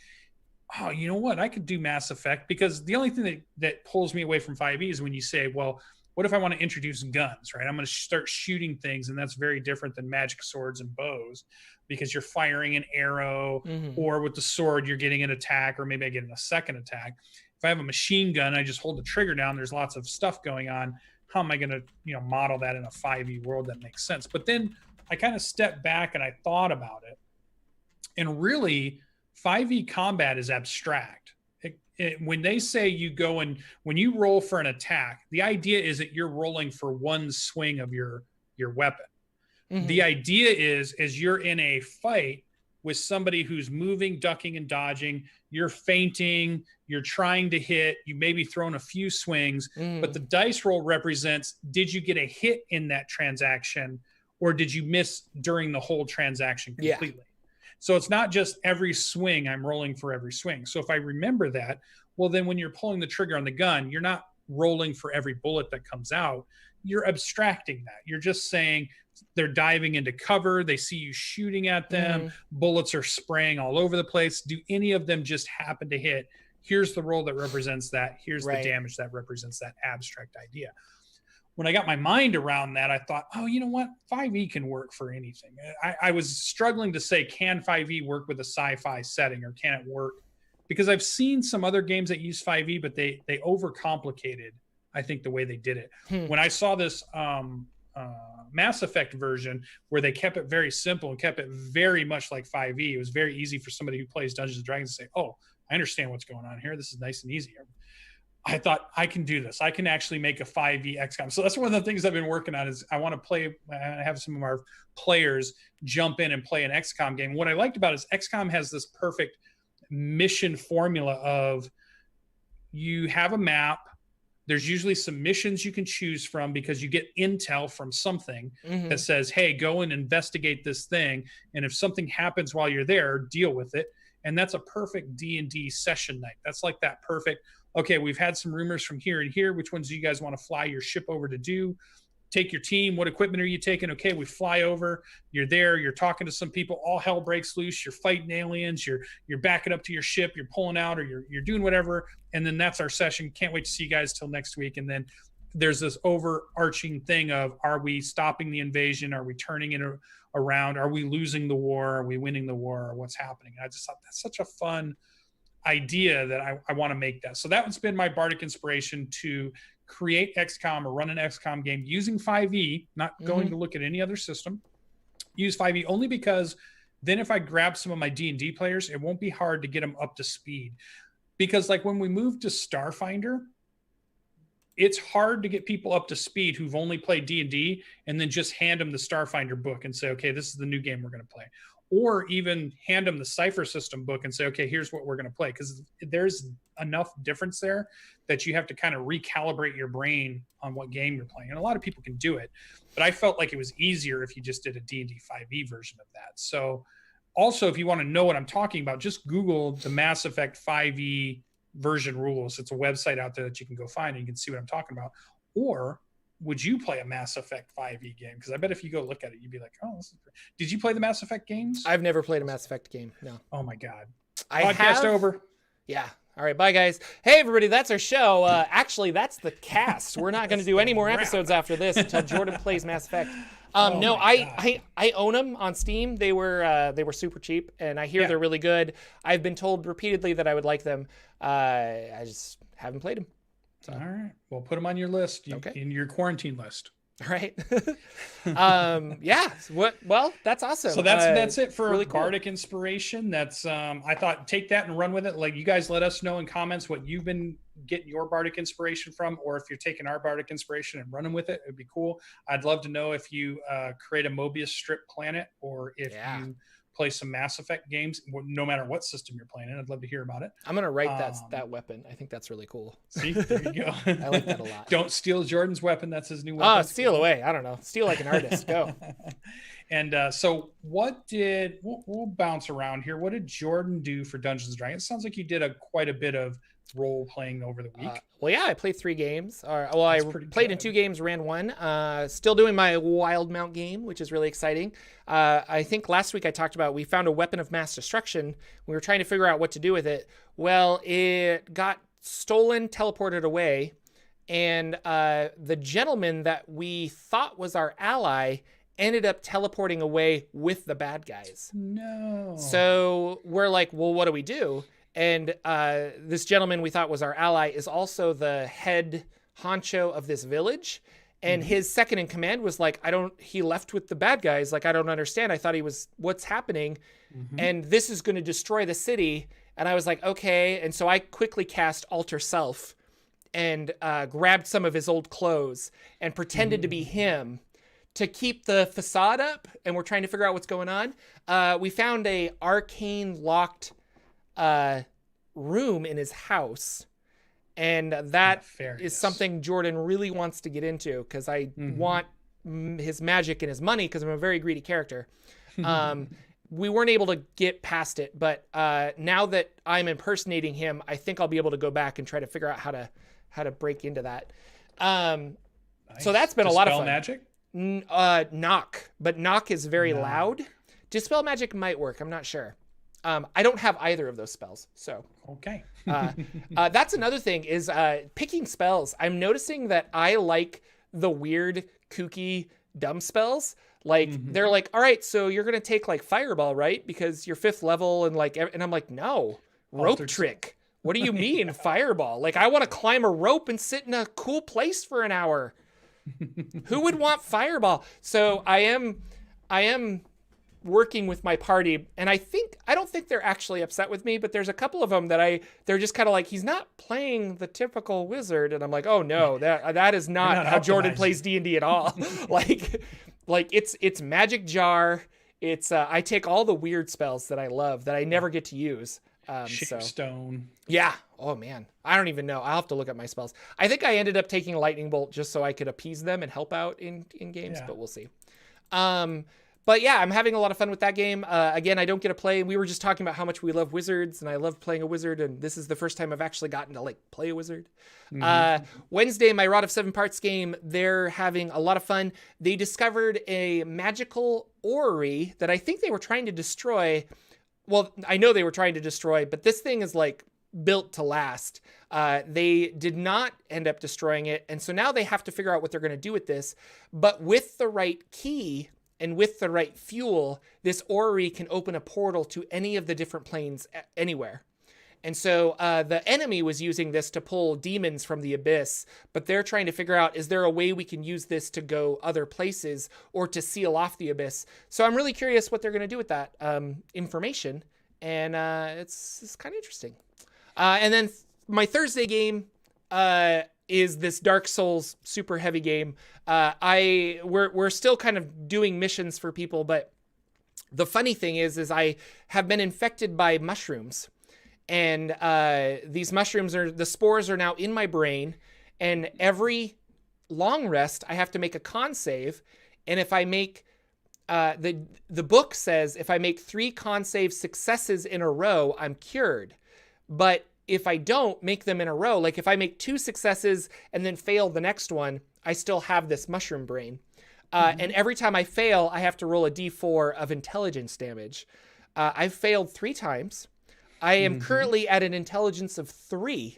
oh, you know what? I could do Mass Effect, because the only thing that pulls me away from 5e is when you say, well, what if I want to introduce guns, right? I'm going to start shooting things, and that's very different than magic swords and bows, because you're firing an arrow, or with the sword, you're getting an attack, or maybe I get a second attack. If I have a machine gun, I just hold the trigger down, there's lots of stuff going on. How am I going to, model that in a 5e world that makes sense? But then I kind of stepped back and I thought about it. And really, 5e combat is abstract. When they say you go and when you roll for an attack, the idea is that you're rolling for one swing of your weapon. The idea is, as you're in a fight with somebody who's moving, ducking, and dodging, you're feinting, you're trying to hit, you may be throwing a few swings, but the dice roll represents, did you get a hit in that transaction, or did you miss during the whole transaction completely? So it's not just every swing, I'm rolling for every swing. So if I remember that, well, then when you're pulling the trigger on the gun, you're not rolling for every bullet that comes out. You're abstracting that. You're just saying they're diving into cover. They see you shooting at them. Bullets are spraying all over the place. Do any of them just happen to hit? Here's the roll that represents that. Here's the damage that represents that abstract idea. When I got my mind around that, I thought, oh, you know what? 5e can work for anything. I was struggling to say, can 5e work with a sci-fi setting, or can it work? Because I've seen some other games that use 5e, but they overcomplicated, I think, the way they did it. When I saw this Mass Effect version, where they kept it very simple and kept it very much like 5e. It was very easy for somebody who plays Dungeons and Dragons to say, oh, I understand what's going on here. This is nice and easy. I thought, I can do this. I can actually make a 5e XCOM. So that's one of the things I've been working on, is I want to play, have some of our players jump in and play an XCOM game. What I liked about it is XCOM has this perfect mission formula of, you have a map. There's usually some missions you can choose from because you get intel from something that says, hey, go and investigate this thing. And if something happens while you're there, deal with it. And that's a perfect D&D session night. That's like that perfect, okay, we've had some rumors from here and here. Which ones do you guys want to fly your ship over to do? Take your team. What equipment are you taking? Okay, we fly over. You're there. You're talking to some people. All hell breaks loose. You're fighting aliens. You're backing up to your ship. You're pulling out, or you're doing whatever. And then that's our session. Can't wait to see you guys till next week. And then there's this overarching thing of, are we stopping the invasion? Are we turning it around? Are we losing the war? Are we winning the war? Or what's happening? And I just thought that's such a fun idea that I want to make that. So that's been my bardic inspiration to create XCOM or run an XCOM game using 5e, not going to look at any other system. Use 5e only because then if I grab some of my D&D players, it won't be hard to get them up to speed. Because like when we moved to Starfinder, it's hard to get people up to speed who've only played D&D and then just hand them the Starfinder book and say, okay, this is the new game we're going to play. Or even hand them the Cypher System book and say, okay, here's what we're going to play. Because there's enough difference there that you have to kind of recalibrate your brain on what game you're playing. And a lot of people can do it. But I felt like it was easier if you just did a D&D 5e version of that. So also, if you want to know what I'm talking about, just Google the Mass Effect 5e version rules. It's a website out there that you can go find and you can see what I'm talking about. Or would you play a Mass Effect 5e game? Because I bet if you go look at it, you'd be like, oh, this is great. Did you play the Mass Effect games? I've never played a Mass Effect game. No. Oh my God. Podcast over. Yeah. All right. Bye, guys. Hey, everybody. That's our show. Actually, that's the cast. We're not going to do any more episodes after this until Jordan plays Mass Effect. I own them on Steam. They were super cheap, and I hear they're really good. I've been told repeatedly that I would like them. I just haven't played them. So. All right. Well, put them on your list, in your quarantine list. All right. Yeah. Well, that's awesome. So that's it for really cool. bardic inspiration. That's I thought take that and run with it. Like, you guys let us know in comments what you've been getting your bardic inspiration from, or if you're taking our bardic inspiration and running with it. It'd be cool. I'd love to know if you create a Mobius strip planet, or if you play some Mass Effect games, no matter what system you're playing in. I'd love to hear about it. I'm gonna write that weapon. I think that's really cool. See, there you go. I like that a lot. Don't steal Jordan's weapon. That's his new weapon. Steal away. I don't know. Steal like an artist. Go. And so we'll bounce around here. What did Jordan do for Dungeons and Dragons? It sounds like you did quite a bit of role playing over the week. I played 3 games. I played in 2 games, ran 1. Still doing my Wild Mount game, which is really exciting. I think last week I talked about we found a weapon of mass destruction. We were trying to figure out what to do with it. Well, it got stolen, teleported away, and the gentleman that we thought was our ally ended up teleporting away with the bad guys. No. So we're like, well, what do we do? And this gentleman we thought was our ally is also the head honcho of this village. And his second in command was like, he left with the bad guys. Like, I don't understand. I thought what's happening? And this is going to destroy the city. And I was like, okay. And so I quickly cast Alter Self and grabbed some of his old clothes and pretended to be him to keep the facade up. And we're trying to figure out what's going on. We found a arcane locked room in his house, and that is something Jordan really wants to get into, because I want his magic and his money, because I'm a very greedy character. We weren't able to get past it, but now that I'm impersonating him, I think I'll be able to go back and try to figure out how to break into that. Nice. So that's been a lot of fun. Magic? Knock, but knock is very loud. Dispel magic might work. I'm not sure. I don't have either of those spells, so. Okay. That's another thing is picking spells. I'm noticing that I like the weird, kooky, dumb spells. Like, they're like, all right, so you're going to take, like, Fireball, right? Because you're 5th level, and I'm like, no. Rope trick. What do you mean, Fireball? Like, I want to climb a rope and sit in a cool place for an hour. Who would want Fireball? So I am working with my party, and I don't think they're actually upset with me, but there's a couple of them that they're just kind of like, he's not playing the typical wizard, and I'm like, oh no, that is not how Jordan plays D&D at all. like it's magic jar. It's I take all the weird spells that I love that I never get to use. Stone. Yeah. Oh man, I don't even know. I'll have to look at my spells. I think I ended up taking lightning bolt just so I could appease them and help out in games, but we'll see. But yeah, I'm having a lot of fun with that game. Again, I don't get to play. We were just talking about how much we love wizards, and I love playing a wizard, and this is the first time I've actually gotten to like play a wizard. Wednesday, my Rod of Seven Parts game, they're having a lot of fun. They discovered a magical orrery that I think they were trying to destroy. Well, I know they were trying to destroy, but this thing is like built to last. They did not end up destroying it, and so now they have to figure out what they're going to do with this. But with the right key and with the right fuel, this orrery can open a portal to any of the different planes anywhere. And so the enemy was using this to pull demons from the abyss, but they're trying to figure out, is there a way we can use this to go other places or to seal off the abyss? So I'm really curious what they're going to do with that information, and it's kind of interesting. And then my Thursday game is this Dark Souls super heavy game. We're still kind of doing missions for people, but the funny thing is I have been infected by mushrooms, and these mushrooms the spores are now in my brain, and every long rest I have to make a con save, and if I make the book says if I make 3 con save successes in a row, I'm cured. But if I don't make them in a row, like if I make 2 successes and then fail the next one, I still have this mushroom brain. And every time I fail, I have to roll a d4 of intelligence damage. I've failed 3 times. I am currently at an intelligence of 3.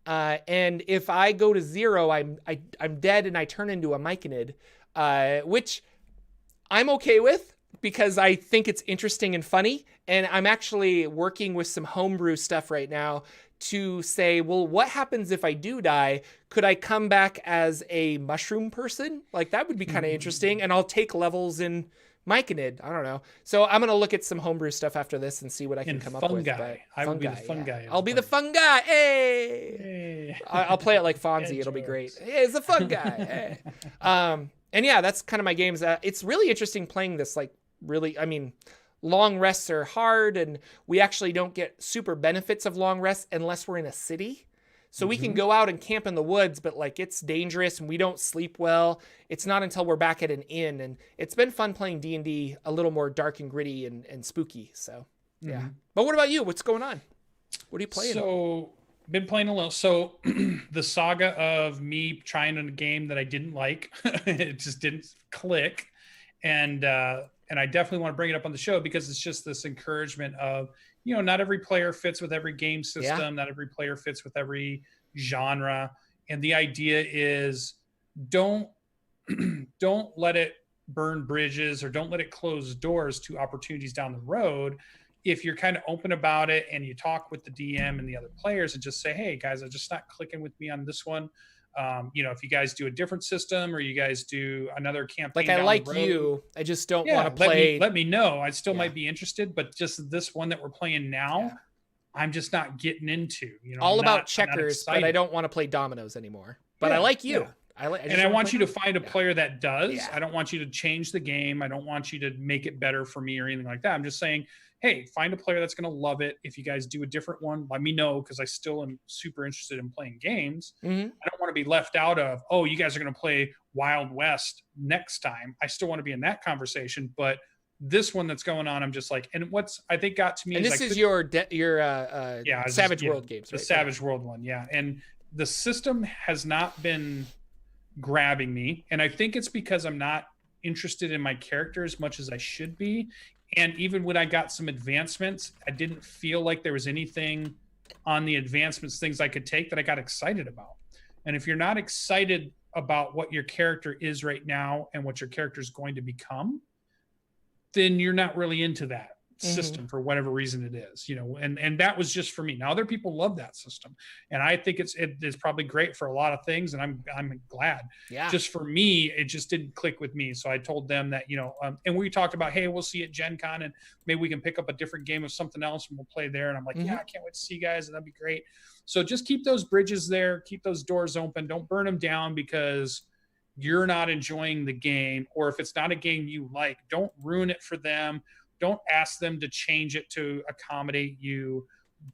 And if I go to 0, I'm dead and I turn into a myconid, which I'm okay with, because I think it's interesting and funny. And I'm actually working with some homebrew stuff right now to say, well, what happens if I do die? Could I come back as a mushroom person? Like, that would be kind of interesting. And I'll take levels in myconid. I don't know. So I'm going to look at some homebrew stuff after this and see what I can come up with. I will be the fun guy. I'll be the fun guy. Hey! I'll play it like Fonzie. It'll be great. Hey, it's a fun guy. Hey. And yeah, that's kind of my games. It's really interesting playing this, like, really, I mean, long rests are hard, and we actually don't get super benefits of long rests unless we're in a city. So we can go out and camp in the woods, but like it's dangerous and we don't sleep well. It's not until we're back at an inn, and it's been fun playing D&D a little more dark and gritty and spooky. So yeah. But what about you? What's going on? What are you playing? So been playing a little. So the saga of me trying a game that I didn't like, it just didn't click. And I definitely want to bring it up on the show because it's just this encouragement of, you know, not every player fits with every game system. Yeah. Not every player fits with every genre. And the idea is don't let it burn bridges or don't let it close doors to opportunities down the road. If you're kind of open about it and you talk with the DM and the other players and just say, hey guys, I'm just not clicking with me on this one. You know, if you guys do a different system or you guys do another campaign, like I like you, I just don't want to play. Let me know. I still might be interested, but just this one that we're playing now, I'm just not getting into. You know, all about checkers, but I don't want to play dominoes anymore. But I like you. I want you to find a player that does. I don't want you to change the game. I don't want you to make it better for me or anything like that. I'm just saying, hey, find a player that's going to love it. If you guys do a different one, let me know, because I still am super interested in playing games. I don't want to be left out of, oh, you guys are going to play Wild West next time. I still want to be in that conversation, but this one that's going on, I'm just like, and what's I think got to me. And this is your Savage World games, right? The Savage World one, and the system has not been grabbing me, and I think it's because I'm not interested in my character as much as I should be. And even when I got some advancements, I didn't feel like there was anything on the advancements, things I could take that I got excited about. And if you're not excited about what your character is right now and what your character is going to become, then you're not really into that. system for whatever reason it is, and that was just for me. Now other people love that system, and I think it's probably great for a lot of things, and I'm glad. Just for me, it just didn't click with me. So I told them that, and we talked about, hey, we'll see you at Gen Con, and maybe we can pick up a different game of something else and we'll play there. And I'm like, yeah, I can't wait to see you guys, and that'd be great. So just keep those bridges there, keep those doors open, don't burn them down because you're not enjoying the game, or if it's not a game you like, don't ruin it for them. Don't ask them to change it to accommodate you.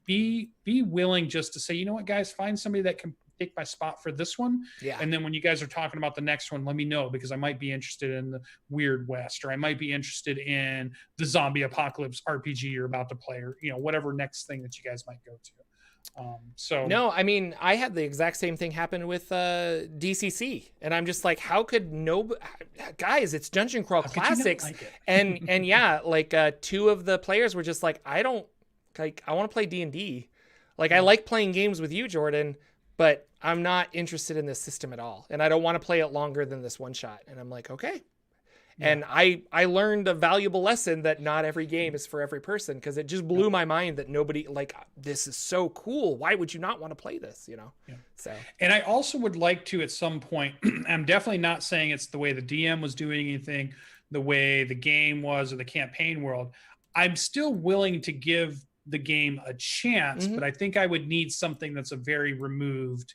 Be willing just to say, you know what, guys, find somebody that can take my spot for this one. And then when you guys are talking about the next one, let me know, because I might be interested in the Weird West, or I might be interested in the zombie apocalypse RPG you're about to play, or, whatever next thing that you guys might go to. No, I mean, I had the exact same thing happen with DCC, and I'm just like, how could guys, it's Dungeon Crawl Classics, like and yeah, like two of the players were just like, I want to play D&D, like I like playing games with you, Jordan, but I'm not interested in this system at all, and I don't want to play it longer than this one shot. And I'm like, okay. And I learned a valuable lesson that not every game is for every person, because it just blew my mind that nobody, like, this is so cool. Why would you not want to play this, So. And I also would like to, at some point, I'm definitely not saying it's the way the DM was doing anything, the way the game was, or the campaign world. I'm still willing to give the game a chance, but I think I would need something that's a very removed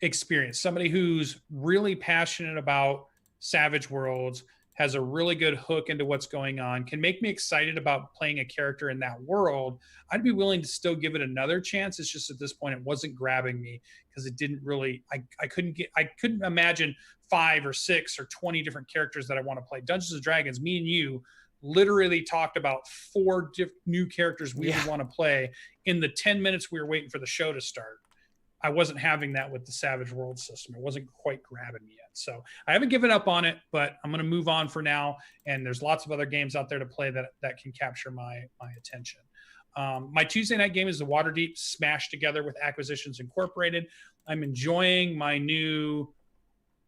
experience. Somebody who's really passionate about Savage Worlds, has a really good hook into what's going on, can make me excited about playing a character in that world. I'd be willing to still give it another chance. It's just at this point, it wasn't grabbing me, because it didn't really, I couldn't imagine 5 or 6 or 20 different characters that I want to play. Dungeons and Dragons, me and you literally talked about 4 new characters we would want to play in the 10 minutes we were waiting for the show to start. I wasn't having that with the Savage World system. It wasn't quite grabbing me yet. So I haven't given up on it, but I'm going to move on for now. And there's lots of other games out there to play that can capture my attention. My Tuesday night game is the Waterdeep smashed together with Acquisitions Incorporated. I'm enjoying my new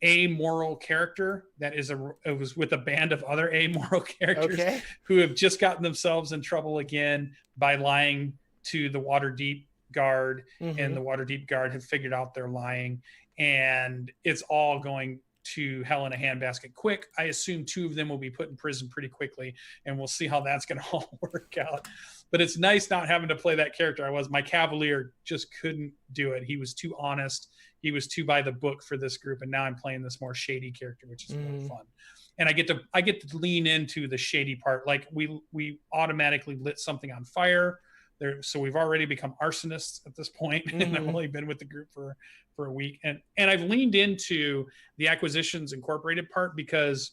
amoral character that it was with a band of other amoral characters who have just gotten themselves in trouble again by lying to the Waterdeep Guard, and the Waterdeep Guard have figured out they're lying, and it's all going to hell in a handbasket quick. I assume 2 of them will be put in prison pretty quickly, and we'll see how that's going to all work out. But it's nice not having to play that character. My Cavalier just couldn't do it. He was too honest. He was too by the book for this group, and now I'm playing this more shady character, which is really fun. And I get to lean into the shady part. Like we automatically lit something on fire there, so we've already become arsonists at this point. And I've only been with the group for a week, and I've leaned into the Acquisitions Incorporated part, because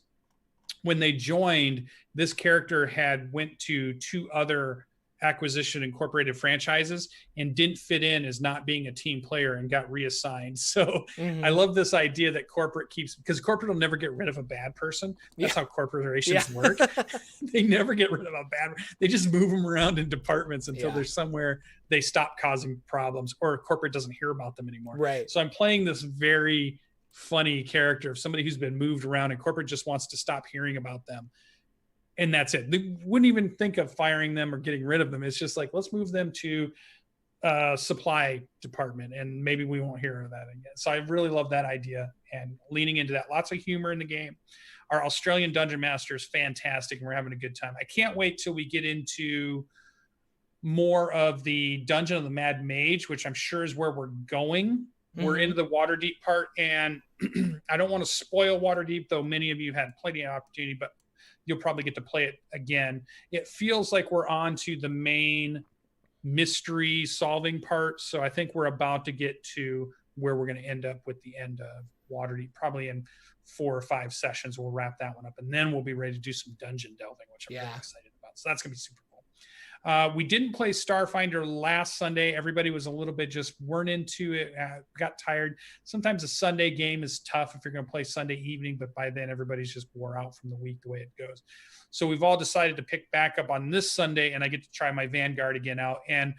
when they joined, this character had went to 2 other Acquisition Incorporated franchises and didn't fit in as not being a team player and got reassigned. So I love this idea that corporate keeps, because corporate will never get rid of a bad person. That's how corporations work. They never get rid of a bad, they just move them around in departments until there's somewhere they stop causing problems, or corporate doesn't hear about them anymore. Right. So I'm playing this very funny character of somebody who's been moved around, and corporate just wants to stop hearing about them. And that's it. They wouldn't even think of firing them or getting rid of them. It's just like, let's move them to supply department, and maybe we won't hear of that again. So I really love that idea, and leaning into that. Lots of humor in the game. Our Australian Dungeon Master is fantastic, and we're having a good time. I can't wait till we get into more of the Dungeon of the Mad Mage, which I'm sure is where we're going. We're into the Waterdeep part, and I don't want to spoil Waterdeep, though many of you had plenty of opportunity, but you'll probably get to play it again. It feels like we're on to the main mystery solving part. So I think we're about to get to where we're going to end up with the end of Waterdeep. Probably in 4 or 5 sessions, we'll wrap that one up, and then we'll be ready to do some dungeon delving, which I'm really excited about. So that's going to be super cool. We didn't play Starfinder last Sunday. Everybody was a little bit just weren't into it, got tired. Sometimes a Sunday game is tough if you're going to play Sunday evening, but by then everybody's just wore out from the week the way it goes. So we've all decided to pick back up on this Sunday, and I get to try my Vanguard again out. And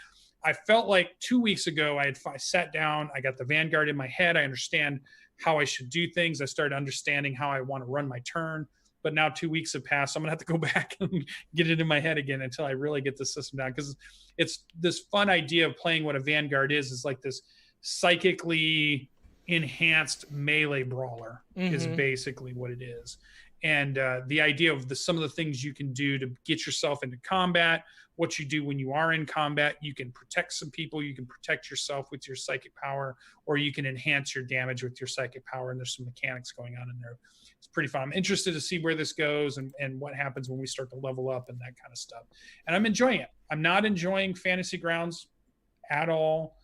I felt like 2 weeks ago I sat down, I got the Vanguard in my head. I understand how I should do things. I started understanding how I want to run my turn. but now 2 weeks have passed. So I'm gonna have to go back and get it in my head again until I really get the system down, because it's this fun idea of playing what a Vanguard is like this psychically enhanced melee brawler is basically what it is. And the idea of some of the things you can do to get yourself into combat, what you do when you are in combat, you can protect some people, you can protect yourself with your psychic power, or you can enhance your damage with your psychic power. And there's some mechanics going on in there. It's pretty fun. I'm interested to see where this goes and what happens when we start to level up and that kind of stuff. And I'm enjoying it. I'm not enjoying Fantasy Grounds at all.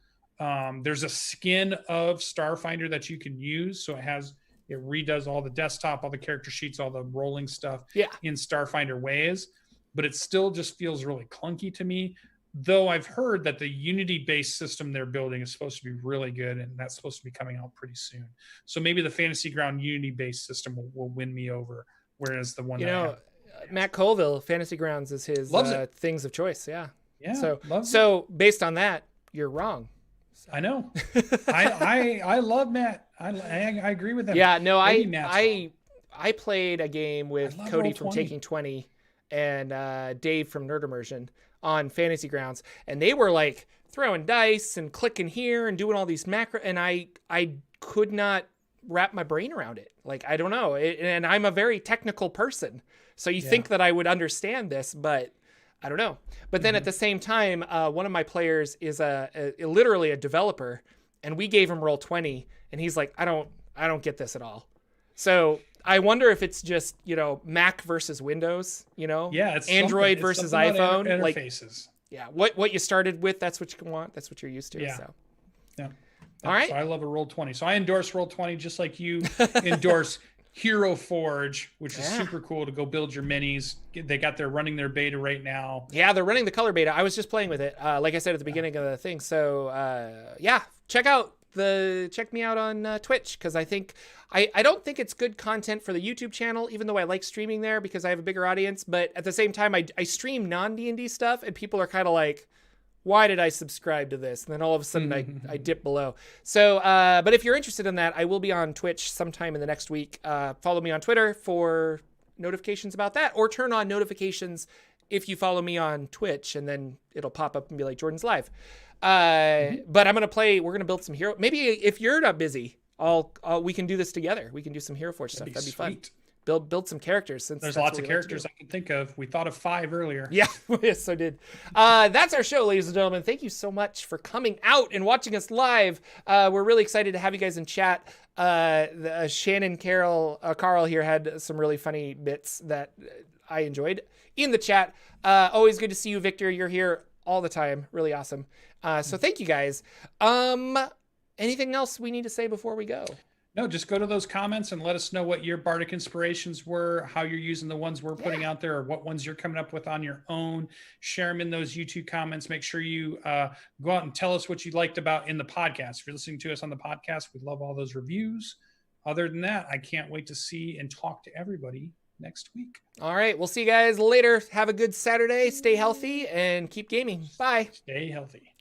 There's a skin of Starfinder that you can use. So it redoes all the desktop, all the character sheets, all the rolling stuff in Starfinder ways, but it still just feels really clunky to me. Though I've heard that the Unity-based system they're building is supposed to be really good, and that's supposed to be coming out pretty soon. So maybe the Fantasy Ground Unity-based system will win me over, whereas the one Matt Colville, Fantasy Grounds is his things of choice. Yeah. So based on that, you're wrong. I know. I love Matt. I agree with him. Yeah, no, I played a game with Cody from Taking 20 and Dave from Nerd Immersion on Fantasy Grounds, and they were like throwing dice and clicking here and doing all these macro, and I could not wrap my brain around it. Like, I don't know. And I'm a very technical person, so you think that I would understand this, but I don't know. But then at the same time, one of my players is literally a developer, and we gave him Roll20, and he's like, I don't get this at all. So I wonder if it's just, Mac versus Windows, it's Android versus iPhone. Interfaces. What you started with, that's what you want. That's what you're used to. Yeah. So. Yeah. All right. So I love a Roll20. So I endorse Roll20 just like you endorse Hero Forge, which is super cool to go build your minis. They're running their beta right now. Yeah, they're running the color beta. I was just playing with it, like I said at the beginning of the thing. So check me out on Twitch, because I think I don't think it's good content for the YouTube channel, even though I like streaming there because I have a bigger audience. But at the same time, I stream non-D&D stuff, and people are kind of like, why did I subscribe to this? And then all of a sudden I dip below. So, but if you're interested in that, I will be on Twitch sometime in the next week. Follow me on Twitter for notifications about that, or turn on notifications if you follow me on Twitch, and then it'll pop up and be like, Jordan's live. But we're going to build some hero. Maybe if you're not busy, we can do this together. We can do some Hero Forge stuff. That'd be fun. Build some characters, since there's lots of characters I can think of. We thought of 5 earlier. Yeah, yes, so did. That's our show, ladies and gentlemen. Thank you so much for coming out and watching us live. We're really excited to have you guys in chat. Shannon Carl here had some really funny bits that I enjoyed in the chat. Always good to see you, Victor. You're here all the time. Really awesome. So thank you guys. Anything else we need to say before we go? No, just go to those comments and let us know what your bardic inspirations were, how you're using the ones we're putting out there, or what ones you're coming up with on your own. Share them in those YouTube comments. Make sure you go out and tell us what you liked about in the podcast. If you're listening to us on the podcast, we love all those reviews. Other than that, I can't wait to see and talk to everybody next week. All right. We'll see you guys later. Have a good Saturday. Stay healthy and keep gaming. Bye. Stay healthy.